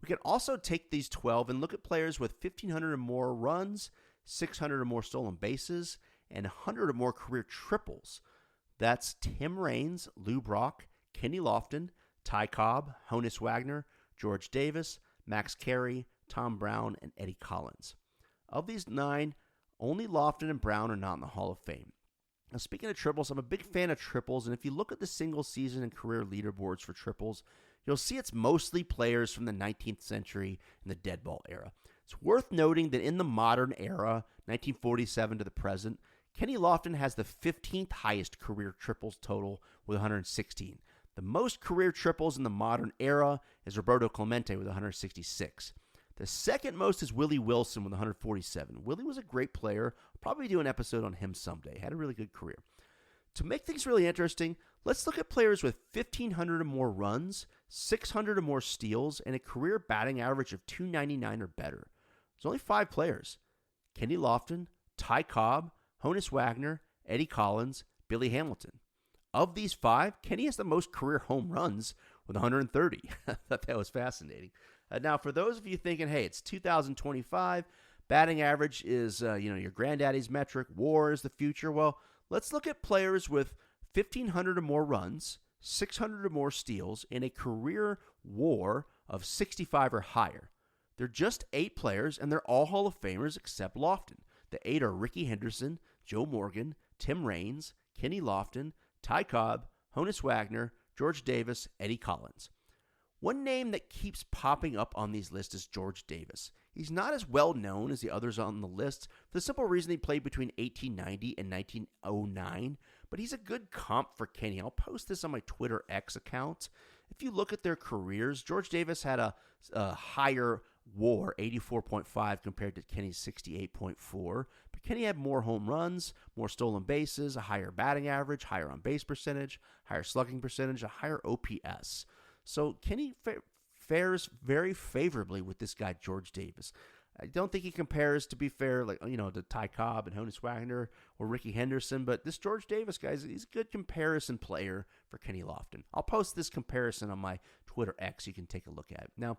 We can also take these 12 and look at players with 1,500 or more runs, 600 or more stolen bases, and 100 or more career triples. That's Tim Raines, Lou Brock, Kenny Lofton, Ty Cobb, Honus Wagner, George Davis, Max Carey, Tom Brown, and Eddie Collins. Of these 9, only Lofton and Brown are not in the Hall of Fame. Now, speaking of triples, I'm a big fan of triples, and if you look at the single season and career leaderboards for triples, you'll see it's mostly players from the 19th century and the dead ball era. It's worth noting that in the modern era, 1947 to the present, Kenny Lofton has the 15th highest career triples total with 116. The most career triples in the modern era is Roberto Clemente with 166. The second most is Willie Wilson with 147. Willie was a great player. I'll probably do an episode on him someday. Had a really good career. To make things really interesting, let's look at players with 1,500 or more runs, 600 or more steals, and a career batting average of .299 or better. There's only 5 players. Kenny Lofton, Ty Cobb, Honus Wagner, Eddie Collins, Billy Hamilton. Of these 5, Kenny has the most career home runs with 130. I thought that was fascinating. Now, for those of you thinking, hey, it's 2025, batting average is your granddaddy's metric, WAR is the future. Well, let's look at players with 1,500 or more runs, 600 or more steals, and a career WAR of 65 or higher. They're just 8 players, and they're all Hall of Famers except Lofton. The 8 are Ricky Henderson, Joe Morgan, Tim Raines, Kenny Lofton, Ty Cobb, Honus Wagner, George Davis, Eddie Collins. One name that keeps popping up on these lists is George Davis. He's not as well known as the others on the list for the simple reason he played between 1890 and 1909, but he's a good comp for Kenny. I'll post this on my Twitter X account. If you look at their careers, George Davis had a higher WAR, 84.5 compared to Kenny's 68.4. But Kenny had more home runs, more stolen bases, a higher batting average, higher on-base percentage, higher slugging percentage, a higher OPS. So Kenny fares very favorably with this guy, George Davis. I don't think he compares, to be fair, to Ty Cobb and Honus Wagner or Ricky Henderson, but this George Davis guy, he's a good comparison player for Kenny Lofton. I'll post this comparison on my Twitter X. You can take a look at it. Now,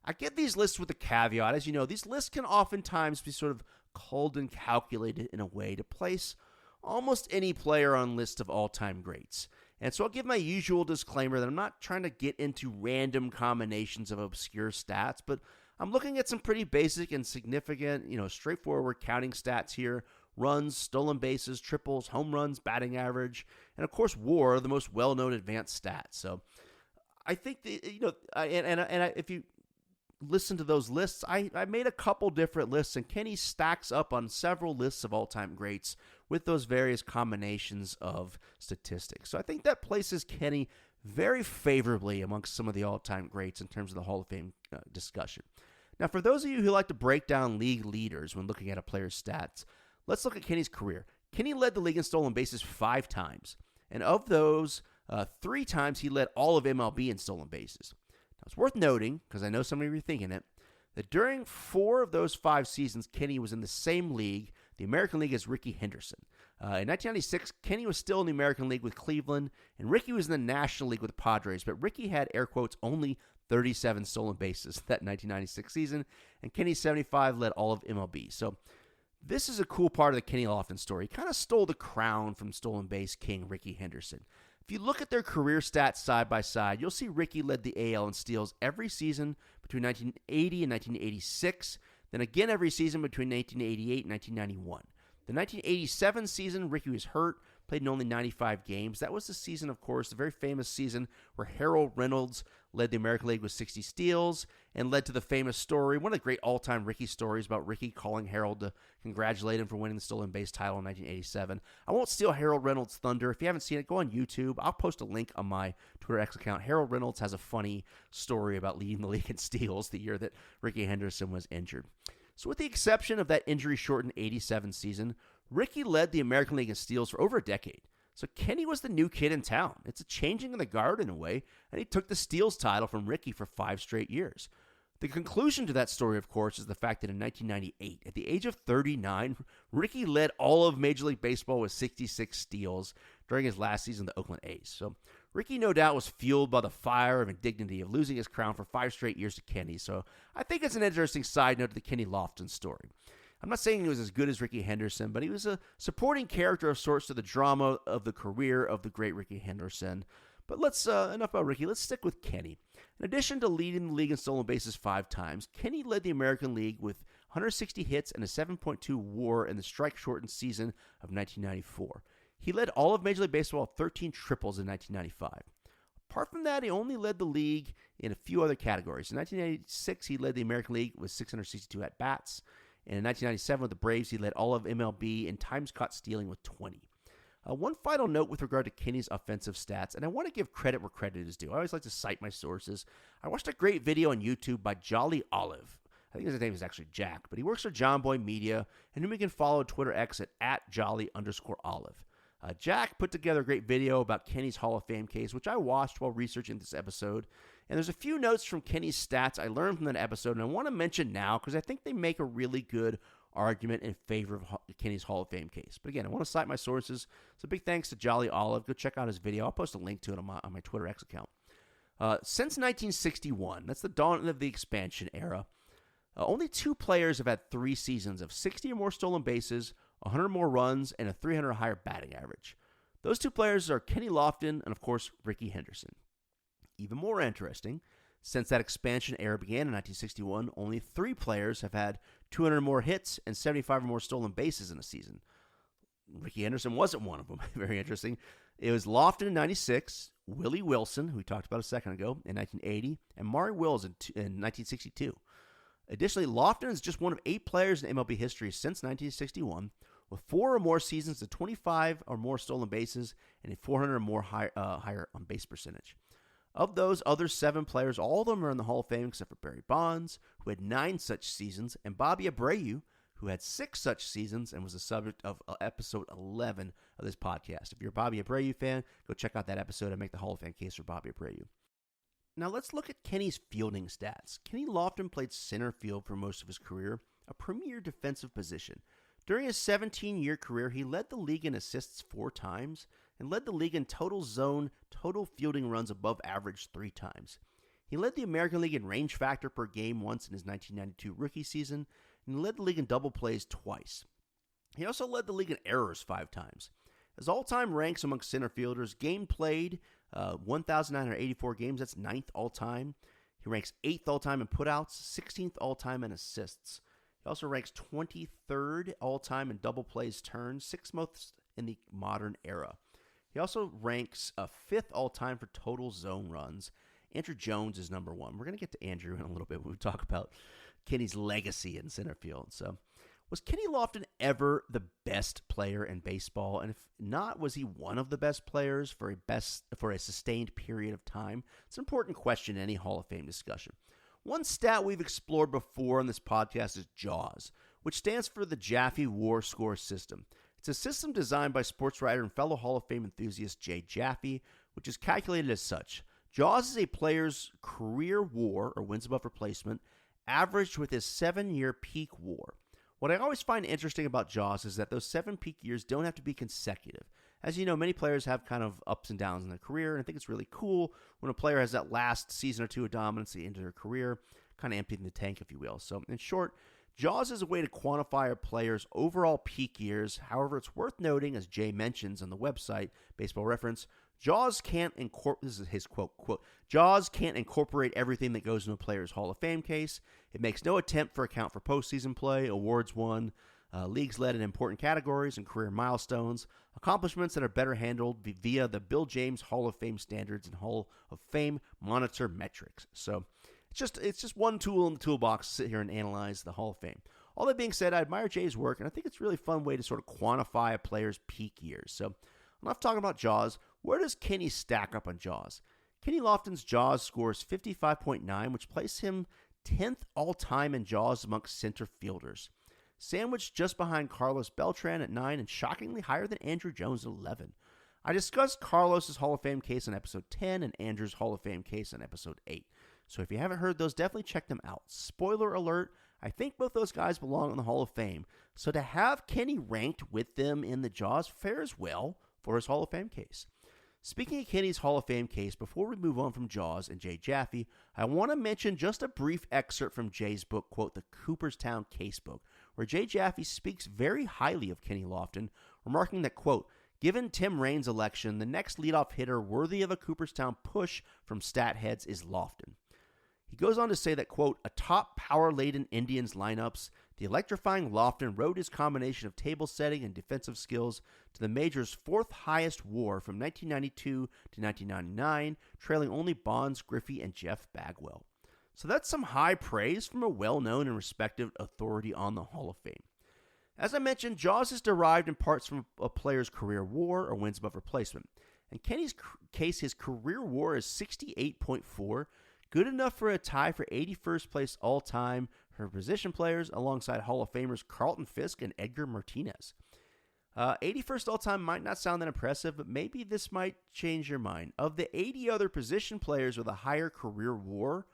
I get these lists with a caveat. As you know, these lists can oftentimes be sort of culled and calculated in a way to place almost any player on list of all-time greats. And so I'll give my usual disclaimer that I'm not trying to get into random combinations of obscure stats, but I'm looking at some pretty basic and significant, straightforward counting stats here. Runs, stolen bases, triples, home runs, batting average, and of course WAR, the most well-known advanced stats. So I think, if you listen to those lists, I made a couple different lists, and Kenny stacks up on several lists of all-time greats with those various combinations of statistics. So I think that places Kenny very favorably amongst some of the all-time greats in terms of the Hall of Fame discussion. Now, for those of you who like to break down league leaders when looking at a player's stats, let's look at Kenny's career. Kenny led the league in stolen bases 5 times, and of those, 3 times he led all of MLB in stolen bases. Now, it's worth noting, because I know some of you are thinking it, that during 4 of those 5 seasons, Kenny was in the same league, the American League, as Ricky Henderson. In 1996, Kenny was still in the American League with Cleveland, and Ricky was in the National League with the Padres, but Ricky had, air quotes, only 37 stolen bases that 1996 season, and Kenny 75 led all of MLB. So this is a cool part of the Kenny Lofton story. He kind of stole the crown from stolen base king Ricky Henderson. If you look at their career stats side by side, you'll see Ricky led the AL in steals every season between 1980 and 1986, then again every season between 1988 and 1991. The 1987 season, Ricky was hurt, played in only 95 games. That was the season, of course, the very famous season where Harold Reynolds led the American League with 60 steals and led to the famous story, one of the great all-time Ricky stories about Ricky calling Harold to congratulate him for winning the stolen base title in 1987. I won't steal Harold Reynolds' thunder. If you haven't seen it, go on YouTube. I'll post a link on my Twitter X account. Harold Reynolds has a funny story about leading the league in steals the year that Ricky Henderson was injured. So with the exception of that injury-shortened 87 season, Ricky led the American League in steals for over a decade. So Kenny was the new kid in town. It's a changing of the guard in a way, and he took the steals title from Ricky for 5 straight years. The conclusion to that story, of course, is the fact that in 1998, at the age of 39, Ricky led all of Major League Baseball with 66 steals during his last season with the Oakland A's. So Ricky, no doubt, was fueled by the fire of indignity of losing his crown for 5 straight years to Kenny. So I think it's an interesting side note to the Kenny Lofton story. I'm not saying he was as good as Ricky Henderson, but he was a supporting character of sorts to the drama of the career of the great Ricky Henderson. But enough about Ricky. Let's stick with Kenny. In addition to leading the league in stolen bases 5 times, Kenny led the American League with 160 hits and a 7.2 WAR in the strike-shortened season of 1994. He led all of Major League Baseball with 13 triples in 1995. Apart from that, he only led the league in a few other categories. In 1986, he led the American League with 662 at-bats. And in 1997, with the Braves, he led all of MLB in times caught stealing with 20. One final note with regard to Kenny's offensive stats, and I want to give credit where credit is due. I always like to cite my sources. I watched a great video on YouTube by Jolly Olive. I think his name is actually Jack, but he works for John Boy Media, and whom you can follow on Twitter X at @Jolly_Olive. Jack put together a great video about Kenny's Hall of Fame case, which I watched while researching this episode. And there's a few notes from Kenny's stats I learned from that episode, and I want to mention now because I think they make a really good argument in favor of Kenny's Hall of Fame case. But again, I want to cite my sources. So big thanks to Jolly Olive. Go check out his video. I'll post a link to it on my Twitter X account. Since 1961, that's the dawn of the expansion era, only 2 players have had 3 seasons of 60 or more stolen bases, 100 or more runs, and a 300 or higher batting average. Those 2 players are Kenny Lofton and, of course, Ricky Henderson. Even more interesting, since that expansion era began in 1961, only 3 players have had 200 or more hits and 75 or more stolen bases in a season. Ricky Henderson wasn't one of them. Very interesting. It was Lofton in 96, Willie Wilson, who we talked about a second ago, in 1980, and Maury Wills in 1962. Additionally, Lofton is just one of 8 players in MLB history since 1961 with 4 or more seasons of 25 or more stolen bases and a 400 or more higher on base percentage. Of those other 7 players, all of them are in the Hall of Fame except for Barry Bonds, who had 9 such seasons, and Bobby Abreu, who had 6 such seasons and was the subject of episode 11 of this podcast. If you're a Bobby Abreu fan, go check out that episode and make the Hall of Fame case for Bobby Abreu. Now let's look at Kenny's fielding stats. Kenny Lofton played center field for most of his career, a premier defensive position. During his 17-year career, he led the league in assists 4 times and led the league in total fielding runs above average 3 times. He led the American League in range factor per game once in his 1992 rookie season, and he led the league in double plays twice. He also led the league in errors 5 times. His all-time ranks among center fielders: game played, 1,984 games, that's 9th all-time. He ranks 8th all-time in putouts, 16th all-time in assists. He also ranks 23rd all-time in double plays turns, 6th most in the modern era. He also ranks 5th all-time for total zone runs. Andrew Jones is number 1. We're going to get to Andrew in a little bit when we talk about Kenny's legacy in center field. So, was Kenny Lofton ever the best player in baseball? And if not, was he one of the best players for a sustained period of time? It's an important question in any Hall of Fame discussion. One stat we've explored before on this podcast is JAWS, which stands for the Jaffe WAR score system. It's a system designed by sports writer and fellow Hall of Fame enthusiast Jay Jaffe, which is calculated as such. JAWS is a player's career WAR, or wins above replacement, averaged with his 7-year peak WAR. What I always find interesting about JAWS is that those 7 peak years don't have to be consecutive. As you know, many players have kind of ups and downs in their career, and I think it's really cool when a player has that last season or 2 of dominance at the end of their career, kind of emptying the tank, if you will. So, in short, JAWS is a way to quantify a player's overall peak years. However, it's worth noting, as Jay mentions on the website, Baseball Reference, JAWS can't this is his quote, JAWS can't incorporate everything that goes into a player's Hall of Fame case. It makes no attempt for account for postseason play, awards won, leagues led in important categories, and career milestones, accomplishments that are better handled via the Bill James Hall of Fame standards and Hall of Fame monitor metrics. So it's just one tool in the toolbox to sit here and analyze the Hall of Fame. All that being said, I admire Jay's work, and I think it's a really fun way to sort of quantify a player's peak years. So enough talking about JAWS. Where does Kenny stack up on JAWS? Kenny Lofton's JAWS score is 55.9, which places him 10th all-time in JAWS amongst center fielders, sandwiched just behind Carlos Beltran at 9 and shockingly higher than Andrew Jones at 11. I discussed Carlos's Hall of Fame case in episode 10 and Andrew's Hall of Fame case in episode 8. So if you haven't heard those, definitely check them out. Spoiler alert, I think both those guys belong in the Hall of Fame. So to have Kenny ranked with them in the JAWS fares well for his Hall of Fame case. Speaking of Kenny's Hall of Fame case, before we move on from JAWS and Jay Jaffe, I want to mention just a brief excerpt from Jay's book, quote, The Cooperstown Casebook, where Jay Jaffe speaks very highly of Kenny Lofton, remarking that, quote, given Tim Raines' election, the next leadoff hitter worthy of a Cooperstown push from stat heads is Lofton. He goes on to say that, quote, atop power-laden Indians lineups, the electrifying Lofton rode his combination of table setting and defensive skills to the major's 4th highest WAR from 1992 to 1999, trailing only Bonds, Griffey, and Jeff Bagwell. So that's some high praise from a well-known and respected authority on the Hall of Fame. As I mentioned, JAWS is derived in parts from a player's career WAR, or wins above replacement. In Kenny's case, his career WAR is 68.4, good enough for a tie for 81st place all-time for position players alongside Hall of Famers Carlton Fisk and Edgar Martinez. 81st all-time might not sound that impressive, but maybe this might change your mind. Of the 80 other position players with a higher career WAR,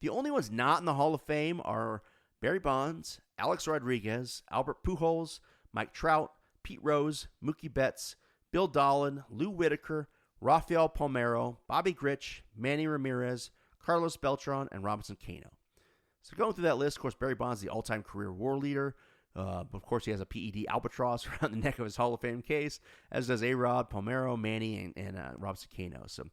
the only ones not in the Hall of Fame are Barry Bonds, Alex Rodriguez, Albert Pujols, Mike Trout, Pete Rose, Mookie Betts, Bill Dolan, Lou Whitaker, Rafael Palmeiro, Bobby Grich, Manny Ramirez, Carlos Beltran, and Robinson Cano. So going through that list, of course, Barry Bonds is the all-time career WAR leader. Of course, he has a PED albatross around the neck of his Hall of Fame case, as does A-Rod, Palmeiro, Manny, and Robinson Cano. So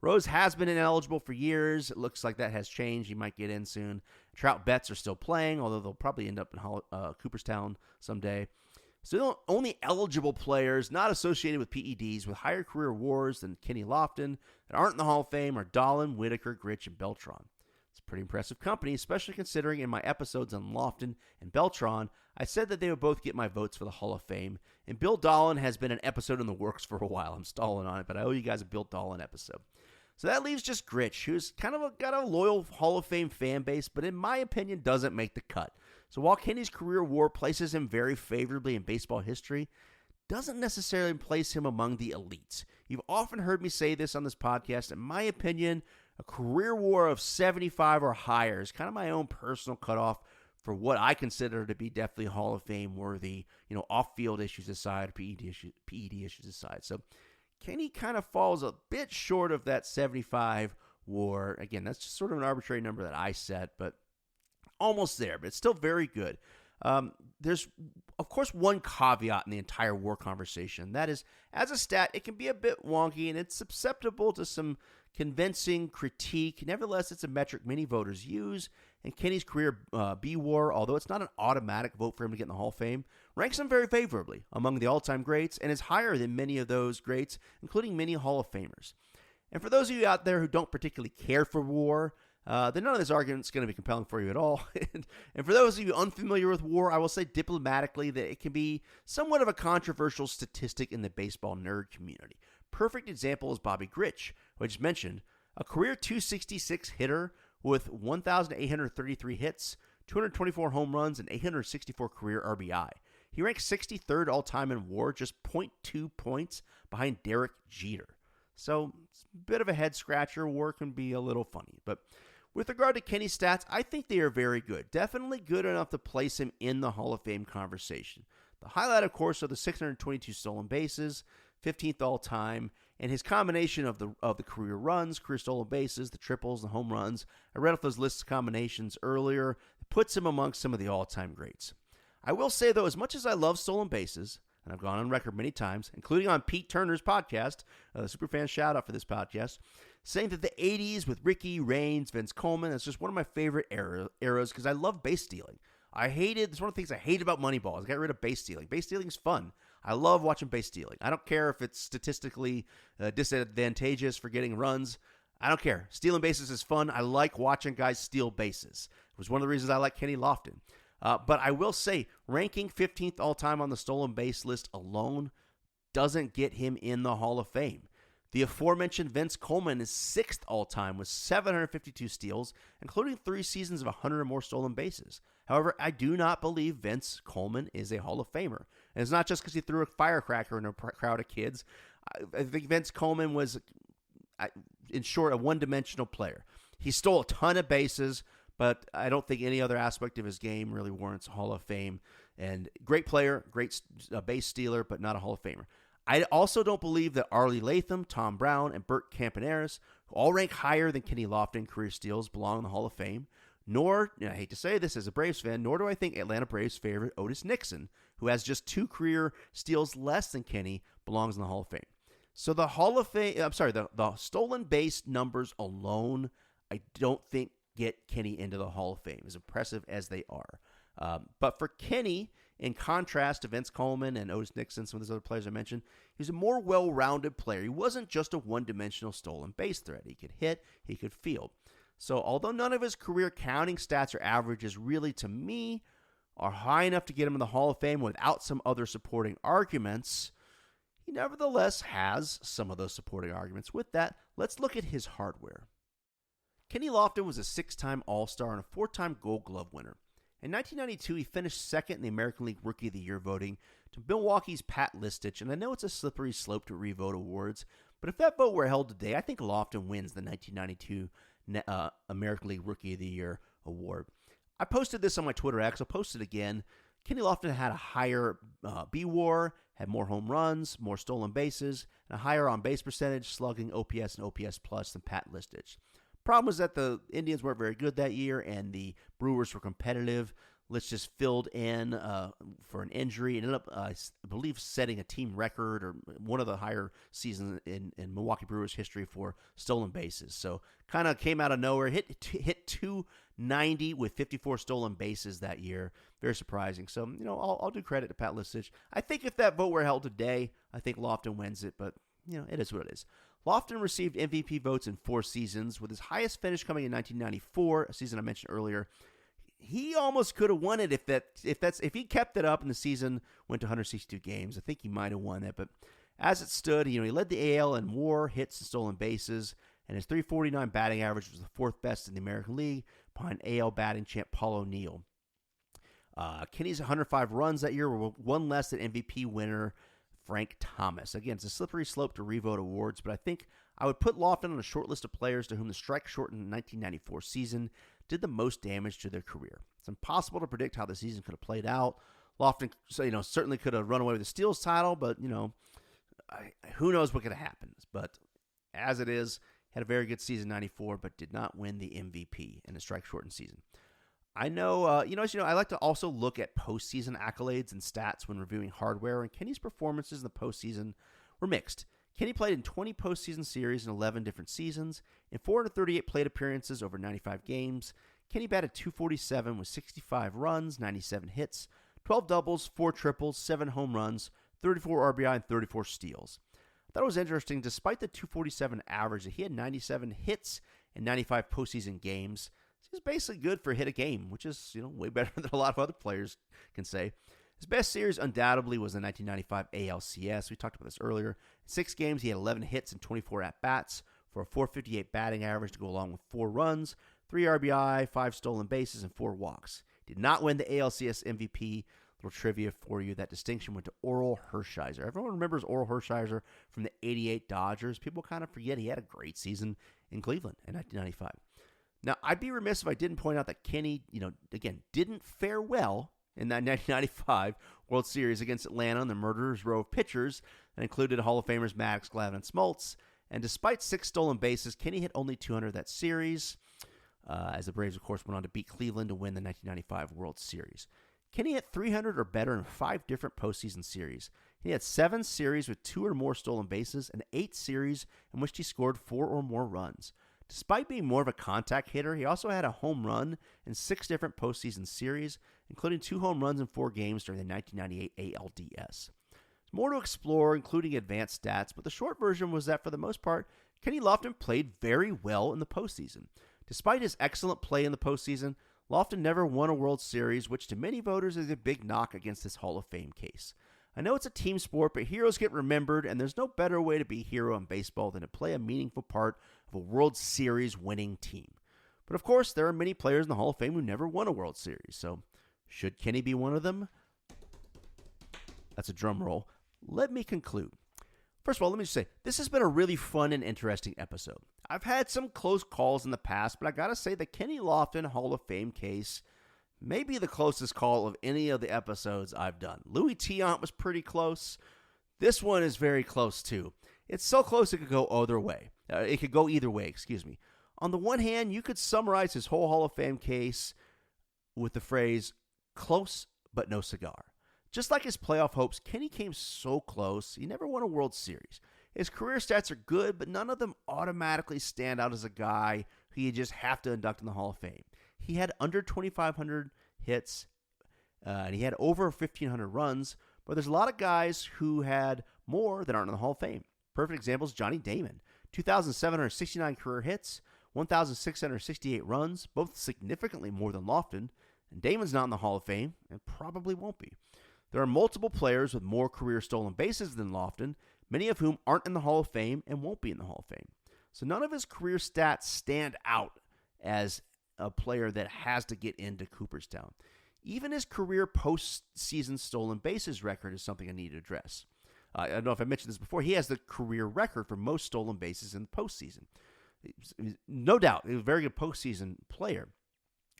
Rose has been ineligible for years. It looks like that has changed. He might get in soon. Trout, Betts are still playing, although they'll probably end up in Cooperstown someday. So the only eligible players not associated with PEDs with higher career WARs than Kenny Lofton that aren't in the Hall of Fame are Dolan, Whitaker, Grich, and Beltran. It's pretty impressive company, especially considering in my episodes on Lofton and Beltran, I said that they would both get my votes for the Hall of Fame, and Bill Dolan has been an episode in the works for a while. I'm stalling on it, but I owe you guys a Bill Dolan episode. So that leaves just Gritch, who's kind of got a loyal Hall of Fame fan base, but in my opinion doesn't make the cut. So while Kenny's career WAR places him very favorably in baseball history, doesn't necessarily place him among the elites. You've often heard me say this on this podcast. In my opinion, a career WAR of 75 or higher is kind of my own personal cutoff for what I consider to be definitely Hall of Fame worthy, off-field issues aside, PED issues aside. So Kenny kind of falls a bit short of that 75 WAR. Again, that's just sort of an arbitrary number that I set, but almost there, but it's still very good. There's, of course, one caveat in the entire WAR conversation. That is, as a stat, it can be a bit wonky and it's susceptible to some convincing critique. Nevertheless, it's a metric many voters use, and Kenny's career bWAR, although it's not an automatic vote for him to get in the Hall of Fame, ranks him very favorably among the all-time greats and is higher than many of those greats, including many Hall of Famers. And for those of you out there who don't particularly care for WAR, then none of this argument is going to be compelling for you at all. And for those of you unfamiliar with WAR, I will say diplomatically that it can be somewhat of a controversial statistic in the baseball nerd community. Perfect example is Bobby Gritch, who I just mentioned, a career 266 hitter with 1,833 hits, 224 home runs, and 864 career RBI. He ranks 63rd all-time in WAR, just 0.2 points behind Derek Jeter. So it's a bit of a head-scratcher. WAR can be a little funny. But with regard to Kenny's stats, I think they are very good. Definitely good enough to place him in the Hall of Fame conversation. The highlight, of course, are the 622 stolen bases, 15th all-time, and his combination of the career runs, career stolen bases, the triples, the home runs. I read off those lists of combinations earlier. It puts him amongst some of the all-time greats. I will say, though, as much as I love stolen bases, and I've gone on record many times, including on Pete Turner's podcast, the Superfan shout-out for this podcast, saying that the 80s with Ricky, Raines, Vince Coleman is just one of my favorite eras because I love base stealing. It's one of the things I hate about Moneyball is I got rid of base stealing. Base stealing is fun. I love watching base stealing. I don't care if it's statistically disadvantageous for getting runs. I don't care. Stealing bases is fun. I like watching guys steal bases. It was one of the reasons I like Kenny Lofton. But I will say, ranking 15th all-time on the stolen base list alone doesn't get him in the Hall of Fame. The aforementioned Vince Coleman is 6th all-time with 752 steals, including 3 seasons of 100 or more stolen bases. However, I do not believe Vince Coleman is a Hall of Famer. And it's not just because he threw a firecracker in a crowd of kids. I think Vince Coleman was, in short, a one-dimensional player. He stole a ton of bases, but I don't think any other aspect of his game really warrants a Hall of Fame. And great player, great base stealer, but not a Hall of Famer. I also don't believe that Arlie Latham, Tom Brown, and Bert Campaneris, who all rank higher than Kenny Lofton career steals, belong in the Hall of Fame. Nor, I hate to say this as a Braves fan, nor do I think Atlanta Braves favorite Otis Nixon, who has just 2 career steals less than Kenny, belongs in the Hall of Fame. So the the stolen base numbers alone, I don't think get Kenny into the Hall of Fame, as impressive as they are. But for Kenny, in contrast to Vince Coleman and Otis Nixon, some of those other players I mentioned, he was a more well-rounded player. He wasn't just a one-dimensional stolen base threat. He could hit, he could field. So although none of his career counting stats or averages really, to me, are high enough to get him in the Hall of Fame without some other supporting arguments, he nevertheless has some of those supporting arguments. With that, let's look at his hardware. Kenny Lofton was a 6-time All-Star and a 4-time Gold Glove winner. In 1992, he finished second in the American League Rookie of the Year voting to Milwaukee's Pat Listich, and I know it's a slippery slope to revote awards, but if that vote were held today, I think Lofton wins the 1992 American League Rookie of the Year award. I posted this on my Twitter X. I'll post it again. Kenny Lofton had a higher bWAR, had more home runs, more stolen bases, and a higher on-base percentage, slugging, OPS, and OPS plus than Pat Listich. Problem was that the Indians weren't very good that year, and the Brewers were competitive. Listich filled in for an injury and ended up, I believe, setting a team record or one of the higher seasons in Milwaukee Brewers history for stolen bases. So kind of came out of nowhere, hit 290 with 54 stolen bases that year. Very surprising. So, I'll do credit to Pat Listich. I think if that vote were held today, I think Lofton wins it, but, it is what it is. Lofton received MVP votes in 4 seasons, with his highest finish coming in 1994, a season I mentioned earlier. He almost could have won it if he kept it up and the season went to 162 games. I think he might have won it, but as it stood, he led the AL in WAR, hits, and stolen bases, and his .349 batting average was the fourth best in the American League, behind AL batting champ Paul O'Neill. Kenny's 105 runs that year were one less than MVP winner Frank Thomas. Again, it's a slippery slope to revote awards, but I think I would put Lofton on a short list of players to whom the strike-shortened 1994 season did the most damage to their career. It's impossible to predict how the season could have played out. Lofton, certainly could have run away with the Steals title, but, who knows what could have happened. But as it is, had a very good season 94, but did not win the MVP in a strike-shortened season. I know, I like to also look at postseason accolades and stats when reviewing hardware, and Kenny's performances in the postseason were mixed. Kenny played in 20 postseason series in 11 different seasons. In 438 plate appearances over 95 games, Kenny batted .247 with 65 runs, 97 hits, 12 doubles, 4 triples, 7 home runs, 34 RBI, and 34 steals. I thought it was interesting, despite the .247 average, that he had 97 hits in 95 postseason games. He's basically good for a hit a game, which is, way better than a lot of other players can say. His best series undoubtedly was the 1995 ALCS. We talked about this earlier. In 6 games, he had 11 hits and 24 at-bats for a .458 batting average to go along with 4 runs, 3 RBI, 5 stolen bases, and 4 walks. Did not win the ALCS MVP. Little trivia for you. That distinction went to Oral Hershiser. Everyone remembers Oral Hershiser from the 88 Dodgers. People kind of forget he had a great season in Cleveland in 1995. Now, I'd be remiss if I didn't point out that Kenny, again, didn't fare well in that 1995 World Series against Atlanta on the murderer's row of pitchers that included Hall of Famers Maddox, Glavine, and Smoltz. And despite 6 stolen bases, Kenny hit only .200 that series, as the Braves, of course, went on to beat Cleveland to win the 1995 World Series. Kenny hit .300 or better in 5 different postseason series. He had 7 series with 2 or more stolen bases and 8 series in which he scored 4 or more runs. Despite being more of a contact hitter, he also had a home run in 6 different postseason series, including 2 home runs in 4 games during the 1998 ALDS. There's more to explore, including advanced stats, but the short version was that for the most part, Kenny Lofton played very well in the postseason. Despite his excellent play in the postseason, Lofton never won a World Series, which to many voters is a big knock against his Hall of Fame case. I know it's a team sport, but heroes get remembered, and there's no better way to be a hero in baseball than to play a meaningful part of a World Series winning team. But of course, there are many players in the Hall of Fame who never won a World Series, so should Kenny be one of them? That's a drum roll. Let me conclude. First of all, let me just say, this has been a really fun and interesting episode. I've had some close calls in the past, but I gotta say the Kenny Lofton Hall of Fame case may be the closest call of any of the episodes I've done. Louis Tiant was pretty close. This one is very close too. It's so close it could go either way. On the one hand, you could summarize his whole Hall of Fame case with the phrase, close but no cigar. Just like his playoff hopes, Kenny came so close, he never won a World Series. His career stats are good, but none of them automatically stand out as a guy who you just have to induct in the Hall of Fame. He had under 2,500 hits, and he had over 1,500 runs, but there's a lot of guys who had more that aren't in the Hall of Fame. Perfect example is Johnny Damon. 2,769 career hits, 1,668 runs, both significantly more than Lofton, and Damon's not in the Hall of Fame, and probably won't be. There are multiple players with more career stolen bases than Lofton, many of whom aren't in the Hall of Fame and won't be in the Hall of Fame. So none of his career stats stand out as a player that has to get into Cooperstown. Even his career postseason stolen bases record is something I need to address. I don't know if I mentioned this before. He has the career record for most stolen bases in the postseason. No doubt, he's a very good postseason player.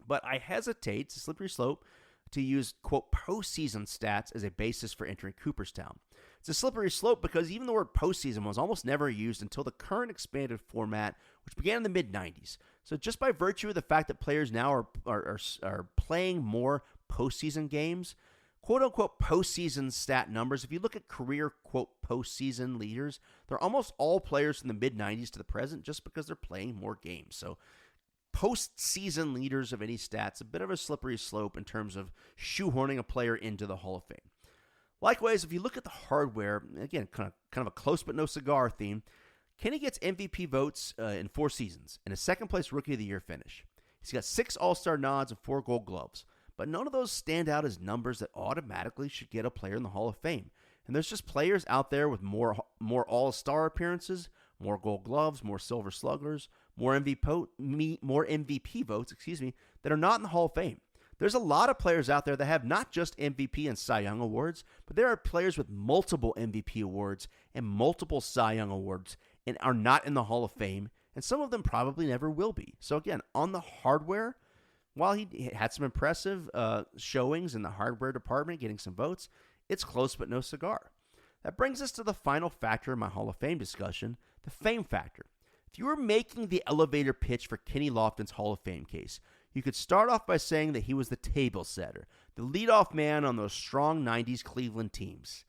But I hesitate, it's a slippery slope, to use, quote, postseason stats as a basis for entering Cooperstown. It's a slippery slope because even the word postseason was almost never used until the current expanded format, which began in the mid-90s. So just by virtue of the fact that players now are playing more postseason games, quote-unquote postseason stat numbers, if you look at career, quote, postseason leaders, they're almost all players from the mid-90s to the present just because they're playing more games. So postseason leaders of any stats, a bit of a slippery slope in terms of shoehorning a player into the Hall of Fame. Likewise, if you look at the hardware, again, kind of a close but no cigar theme, Kenny gets MVP votes in 4 seasons and a second-place Rookie of the Year finish. He's got 6 All-Star nods and 4 Gold Gloves, but none of those stand out as numbers that automatically should get a player in the Hall of Fame. And there's just players out there with more All-Star appearances, more Gold Gloves, more Silver Sluggers, more MVP votes, that are not in the Hall of Fame. There's a lot of players out there that have not just MVP and Cy Young awards, but there are players with multiple MVP awards and multiple Cy Young awards and are not in the Hall of Fame, and some of them probably never will be. So again, on the hardware, while he had some impressive showings in the hardware department, getting some votes, it's close but no cigar. That brings us to the final factor in my Hall of Fame discussion, the fame factor. If you were making the elevator pitch for Kenny Lofton's Hall of Fame case, you could start off by saying that he was the table setter, the leadoff man on those strong 90s Cleveland teams.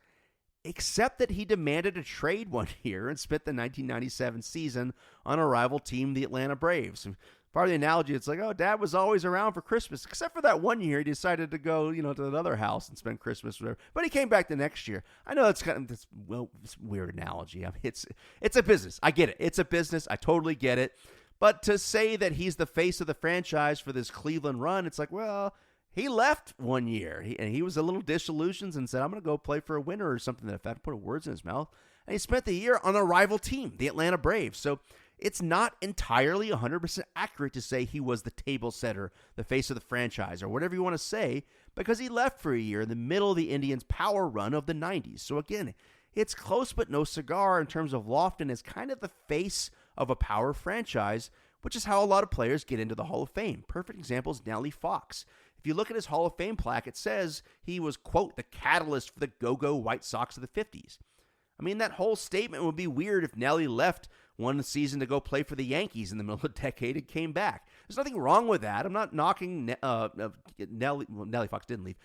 Except that he demanded a trade one year and spent the 1997 season on a rival team, the Atlanta Braves. And part of the analogy, it's like, oh, Dad was always around for Christmas. Except for that one year, he decided to go, to another house and spend Christmas, whatever. But he came back the next year. I know it's it's a weird analogy. I mean, it's a business. I get it. It's a business. I totally get it. But to say that he's the face of the franchise for this Cleveland run, it's like, well, he left one year, and he was a little disillusioned and said, I'm going to go play for a winner or something, that if I had to put words in his mouth. And he spent the year on a rival team, the Atlanta Braves. So it's not entirely 100% accurate to say he was the table setter, the face of the franchise, or whatever you want to say, because he left for a year in the middle of the Indians' power run of the 90s. So again, it's close but no cigar in terms of Lofton as kind of the face of a power franchise, which is how a lot of players get into the Hall of Fame. Perfect example is Nellie Fox. If you look at his Hall of Fame plaque, it says he was, quote, the catalyst for the go-go White Sox of the 50s. I mean, that whole statement would be weird if Nellie left one season to go play for the Yankees in the middle of the decade and came back. There's nothing wrong with that. I'm not knocking Nellie. Well, Nellie Fox didn't leave.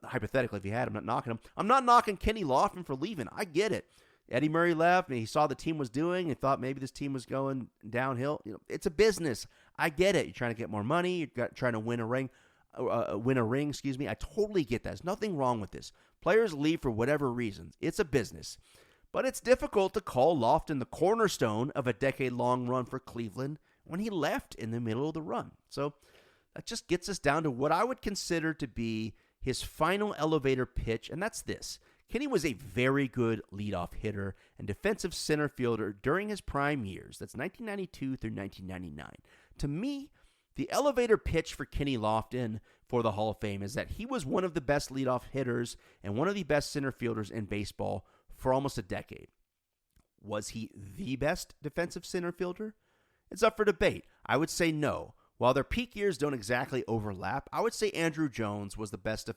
Hypothetically, if he had, I'm not knocking him. I'm not knocking Kenny Lofton for leaving. I get it. Eddie Murray left, and he saw the team was doing and thought maybe this team was going downhill. It's a business. I get it. You're trying to get more money. You're trying to win a ring. I totally get that. There's nothing wrong with this. Players leave for whatever reasons. It's a business. But it's difficult to call Lofton the cornerstone of a decade-long run for Cleveland when he left in the middle of the run. So that just gets us down to what I would consider to be his final elevator pitch, and that's this. Kenny was a very good leadoff hitter and defensive center fielder during his prime years. That's 1992 through 1999. To me, the elevator pitch for Kenny Lofton for the Hall of Fame is that he was one of the best leadoff hitters and one of the best center fielders in baseball for almost a decade. Was he the best defensive center fielder? It's up for debate. I would say no. While their peak years don't exactly overlap, I would say Andrew Jones was the best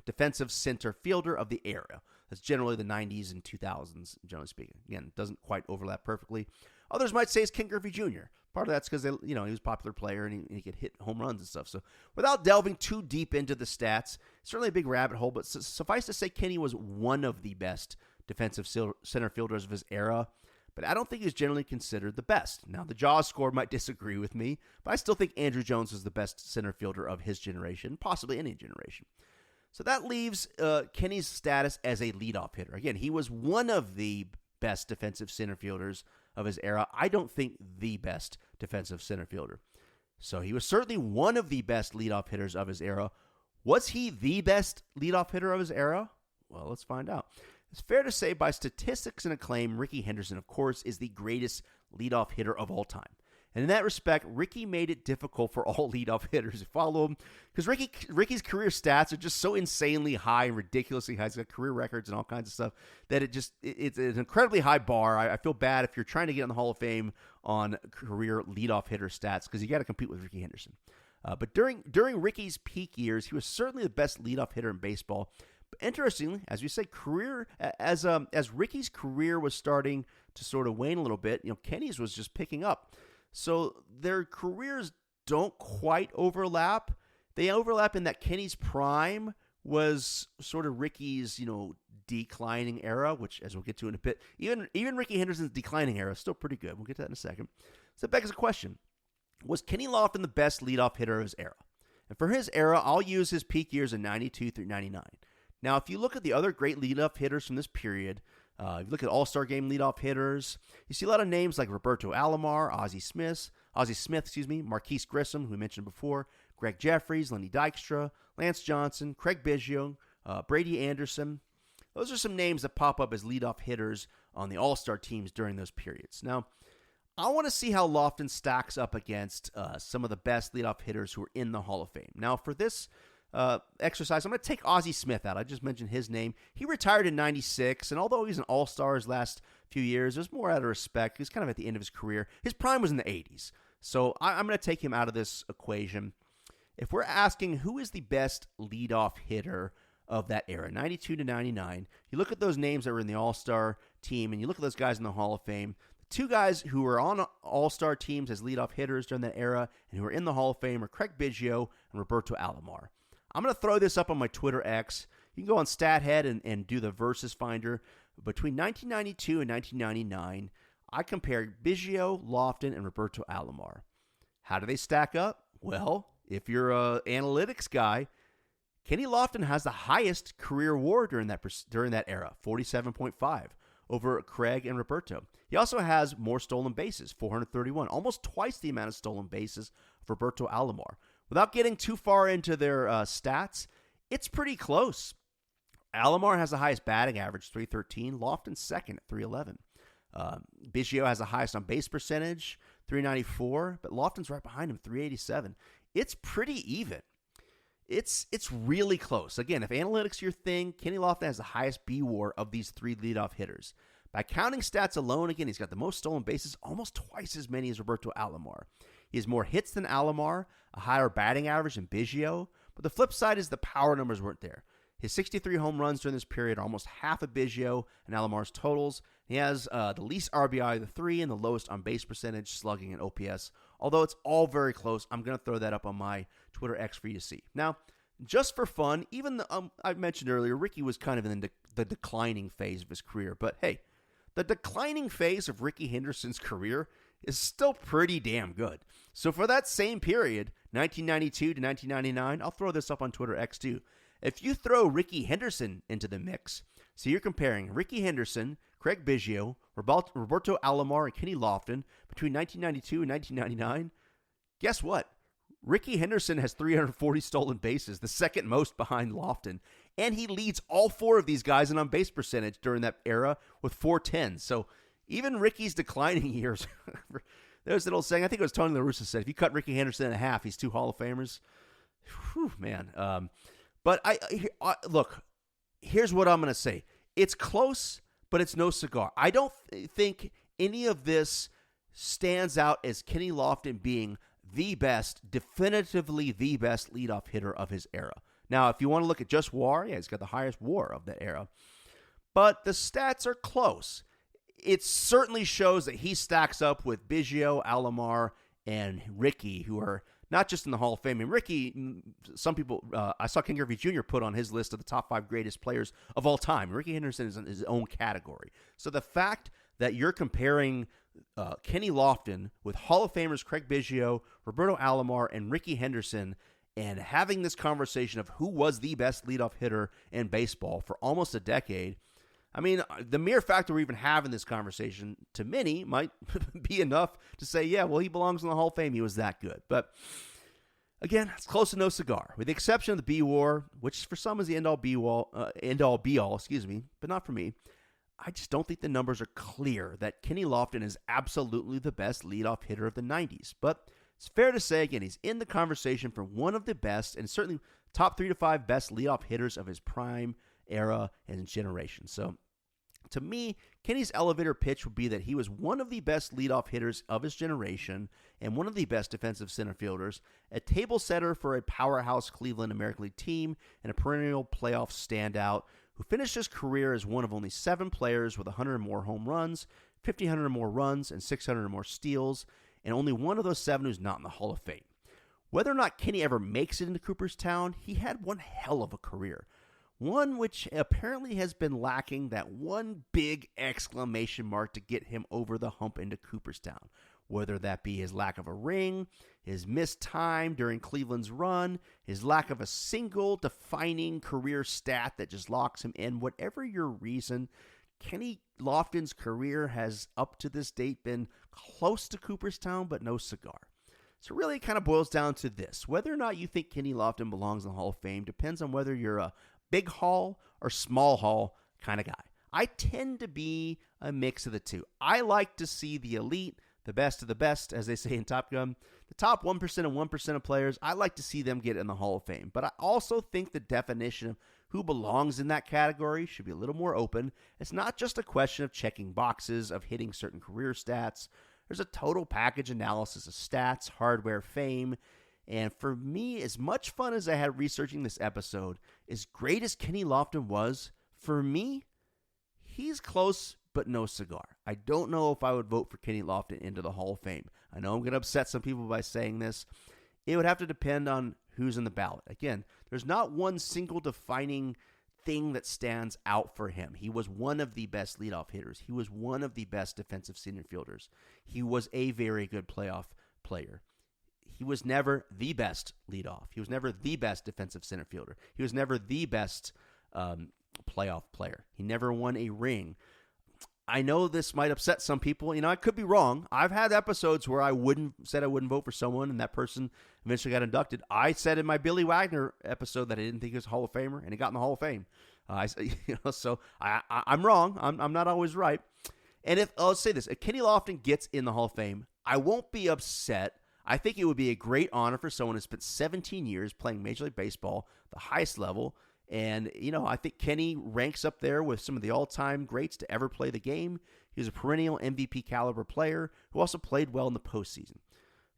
defensive center fielder of the era. That's generally the 90s and 2000s, generally speaking. Again, it doesn't quite overlap perfectly. Others might say it's Ken Griffey Jr. Part of that's because he was a popular player and he could hit home runs and stuff. So without delving too deep into the stats, certainly a big rabbit hole, but suffice to say Kenny was one of the best defensive center fielders of his era. But I don't think he's generally considered the best. Now, the Jaws score might disagree with me, but I still think Andrew Jones was the best center fielder of his generation, possibly any generation. So that leaves Kenny's status as a leadoff hitter. Again, he was one of the best defensive center fielders of his era. I don't think the best defensive center fielder. So he was certainly one of the best leadoff hitters of his era. Was he the best leadoff hitter of his era? Well, let's find out. It's fair to say by statistics and acclaim, Rickey Henderson, of course, is the greatest leadoff hitter of all time. And in that respect, Rickey made it difficult for all leadoff hitters to follow him because Rickey's career stats are just so insanely high and ridiculously high. He's got career records and all kinds of stuff that it's an incredibly high bar. I feel bad if you're trying to get in the Hall of Fame on career leadoff hitter stats because you got to compete with Rickey Henderson. But during Rickey's peak years, he was certainly the best leadoff hitter in baseball. But interestingly, as we say, as Rickey's career was starting to sort of wane a little bit, Kenny's was just picking up. So their careers don't quite overlap. They overlap in that Kenny's prime was sort of Rickey's, declining era, which, as we'll get to in a bit, even Rickey Henderson's declining era is still pretty good. We'll get to that in a second. So that begs the question, was Kenny Lofton the best leadoff hitter of his era? And for his era, I'll use his peak years in 92 through 99. Now, if you look at the other great leadoff hitters from this period, if you look at All-Star Game leadoff hitters, you see a lot of names like Roberto Alomar, Ozzie Smith, Marquise Grissom, who we mentioned before, Greg Jeffries, Lenny Dykstra, Lance Johnson, Craig Biggio, Brady Anderson. Those are some names that pop up as leadoff hitters on the All-Star teams during those periods. Now, I want to see how Lofton stacks up against some of the best leadoff hitters who are in the Hall of Fame. Now, for this exercise, I'm going to take Ozzie Smith out. I just mentioned his name. He retired in 96, and although he's an all-star his last few years, there's more out of respect. He's kind of at the end of his career. His prime was in the 80s, so I'm going to take him out of this equation. If we're asking who is the best leadoff hitter of that era, 92 to 99, you look at those names that were in the all-star team, and you look at those guys in the Hall of Fame. The two guys who were on all-star teams as leadoff hitters during that era and who are in the Hall of Fame are Craig Biggio and Roberto Alomar. I'm going to throw this up on my Twitter X. You can go on StatHead and do the Versus Finder. Between 1992 and 1999, I compared Biggio, Lofton, and Roberto Alomar. How do they stack up? Well, if you're an analytics guy, Kenny Lofton has the highest career WAR during that era, 47.5, over Craig and Roberto. He also has more stolen bases, 431, almost twice the amount of stolen bases of Roberto Alomar. Without getting too far into their stats, it's pretty close. Alomar has the highest batting average, 313. Lofton second at 311. Biggio has the highest on base percentage, 394, but Lofton's right behind him, 387. It's pretty even. It's really close. Again, if analytics are your thing, Kenny Lofton has the highest bWAR of these three leadoff hitters. By counting stats alone, again, he's got the most stolen bases, almost twice as many as Roberto Alomar. He has more hits than Alomar, a higher batting average than Biggio, but the flip side is the power numbers weren't there. His 63 home runs during this period are almost half of Biggio and Alomar's totals. He has the least RBI of the three and the lowest on-base percentage, slugging, and OPS. Although it's all very close, I'm going to throw that up on my Twitter X for you to see. Now, just for fun, even I mentioned earlier, Ricky was kind of in the declining phase of his career. But hey, the declining phase of Ricky Henderson's career is still pretty damn good. So for that same period, 1992 to 1999, I'll throw this up on Twitter X too. If you throw Ricky Henderson into the mix, so you're comparing Ricky Henderson, Craig Biggio, Roberto Alomar, and Kenny Lofton between 1992 and 1999, guess what? Ricky Henderson has 340 stolen bases, the second most behind Lofton, and he leads all four of these guys in on-base percentage during that era with 410. So even Ricky's declining years, there's an old saying, I think it was Tony La Russa said, if you cut Ricky Henderson in half, he's two Hall of Famers. Whew, man. But look, here's what I'm going to say. It's close, but it's no cigar. I don't think any of this stands out as Kenny Lofton being the best, definitively the best leadoff hitter of his era. Now, if you want to look at just WAR, yeah, he's got the highest WAR of that era. But the stats are close. It certainly shows that he stacks up with Biggio, Alomar, and Ricky, who are not just in the Hall of Fame. And Ricky, some people, I saw Ken Griffey Jr. put on his list of the top 5 greatest players of all time. Ricky Henderson is in his own category. So the fact that you're comparing Kenny Lofton with Hall of Famers Craig Biggio, Roberto Alomar, and Ricky Henderson, and having this conversation of who was the best leadoff hitter in baseball for almost a decade, I mean, the mere fact that we're even having this conversation, to many, might be enough to say, yeah, well, he belongs in the Hall of Fame. He was that good. But again, it's close to no cigar. With the exception of the bWAR, which for some is the end-all be-all, but not for me. I just don't think the numbers are clear that Kenny Lofton is absolutely the best leadoff hitter of the 90s. But it's fair to say, again, he's in the conversation for one of the best, and certainly top 3 to 5 best leadoff hitters of his prime era and generation. So to me, Kenny's elevator pitch would be that he was one of the best leadoff hitters of his generation and one of the best defensive center fielders, a table setter for a powerhouse Cleveland American League team, and a perennial playoff standout who finished his career as one of only 7 players with 100 or more home runs, 1,500 or more runs, and 600 or more steals, and only one of those 7 who's not in the Hall of Fame. Whether or not Kenny ever makes it into Cooperstown, he had one hell of a career. One which apparently has been lacking that one big exclamation mark to get him over the hump into Cooperstown. Whether that be his lack of a ring, his missed time during Cleveland's run, his lack of a single defining career stat that just locks him in, whatever your reason, Kenny Lofton's career has up to this date been close to Cooperstown, but no cigar. So really it kind of boils down to this. Whether or not you think Kenny Lofton belongs in the Hall of Fame depends on whether you're a big Hall or small Hall kind of guy. I tend to be a mix of the two. I like to see the elite, the best of the best, as they say in Top Gun, the top 1% and 1% of players, I like to see them get in the Hall of Fame. But I also think the definition of who belongs in that category should be a little more open. It's not just a question of checking boxes, of hitting certain career stats. There's a total package analysis of stats, hardware, fame. And for me, as much fun as I had researching this episode, as great as Kenny Lofton was, for me, he's close but no cigar. I don't know if I would vote for Kenny Lofton into the Hall of Fame. I know I'm going to upset some people by saying this. It would have to depend on who's in the ballot. Again, there's not one single defining thing that stands out for him. He was one of the best leadoff hitters. He was one of the best defensive center fielders. He was a very good playoff player. He was never the best leadoff. He was never the best defensive center fielder. He was never the best playoff player. He never won a ring. I know this might upset some people. I could be wrong. I've had episodes where I said I wouldn't vote for someone, and that person eventually got inducted. I said in my Billy Wagner episode that I didn't think he was a Hall of Famer, and he got in the Hall of Fame. So I'm wrong. I'm not always right. And let's say this: if Kenny Lofton gets in the Hall of Fame, I won't be upset. I think it would be a great honor for someone who spent 17 years playing Major League Baseball, the highest level. And, I think Kenny ranks up there with some of the all-time greats to ever play the game. He was a perennial MVP caliber player who also played well in the postseason.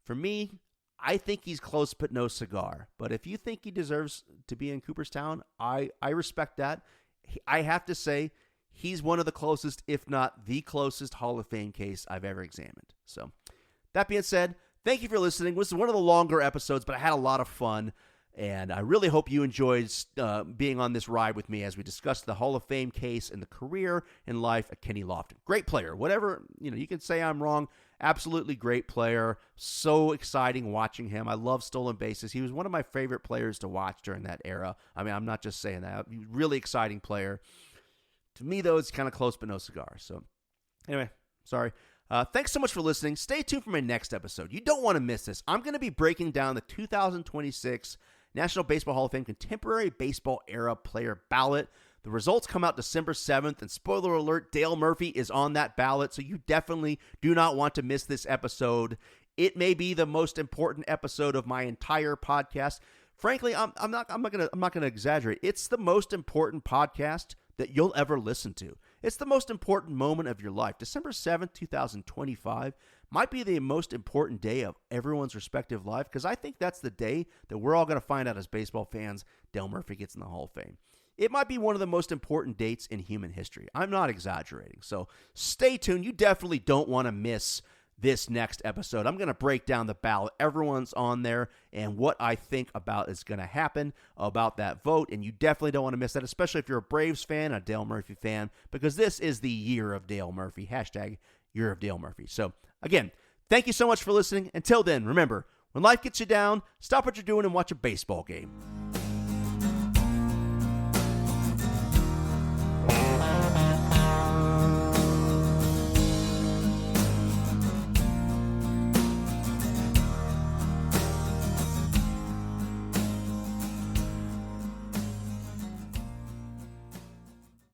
For me, I think he's close but no cigar. But if you think he deserves to be in Cooperstown, I respect that. I have to say, he's one of the closest, if not the closest, Hall of Fame case I've ever examined. So, that being said, thank you for listening. This is one of the longer episodes, but I had a lot of fun. And I really hope you enjoyed being on this ride with me as we discussed the Hall of Fame case and the career and life of Kenny Lofton. Great player. Whatever, you can say I'm wrong. Absolutely great player. So exciting watching him. I love stolen bases. He was one of my favorite players to watch during that era. I mean, I'm not just saying that. Really exciting player. To me, though, it's kind of close but no cigar. So anyway, sorry. Thanks so much for listening. Stay tuned for my next episode. You don't want to miss this. I'm going to be breaking down the 2026 National Baseball Hall of Fame Contemporary Baseball Era Player Ballot. The results come out December 7th, and spoiler alert, Dale Murphy is on that ballot, so you definitely do not want to miss this episode. It may be the most important episode of my entire podcast. Frankly, I'm not gonna exaggerate. It's the most important podcast that you'll ever listen to. It's the most important moment of your life. December 7th, 2025 might be the most important day of everyone's respective life, because I think that's the day that we're all going to find out as baseball fans Dale Murphy gets in the Hall of Fame. It might be one of the most important dates in human history. I'm not exaggerating. So stay tuned. You definitely don't want to miss this next episode. I'm going to break down the ballot. Everyone's on there and what I think about is going to happen about that vote. And you definitely don't want to miss that, especially if you're a Braves fan, a Dale Murphy fan, because this is the year of Dale Murphy. Hashtag year of Dale Murphy. So again, thank you so much for listening. Until then, remember, when life gets you down, stop what you're doing and watch a baseball game.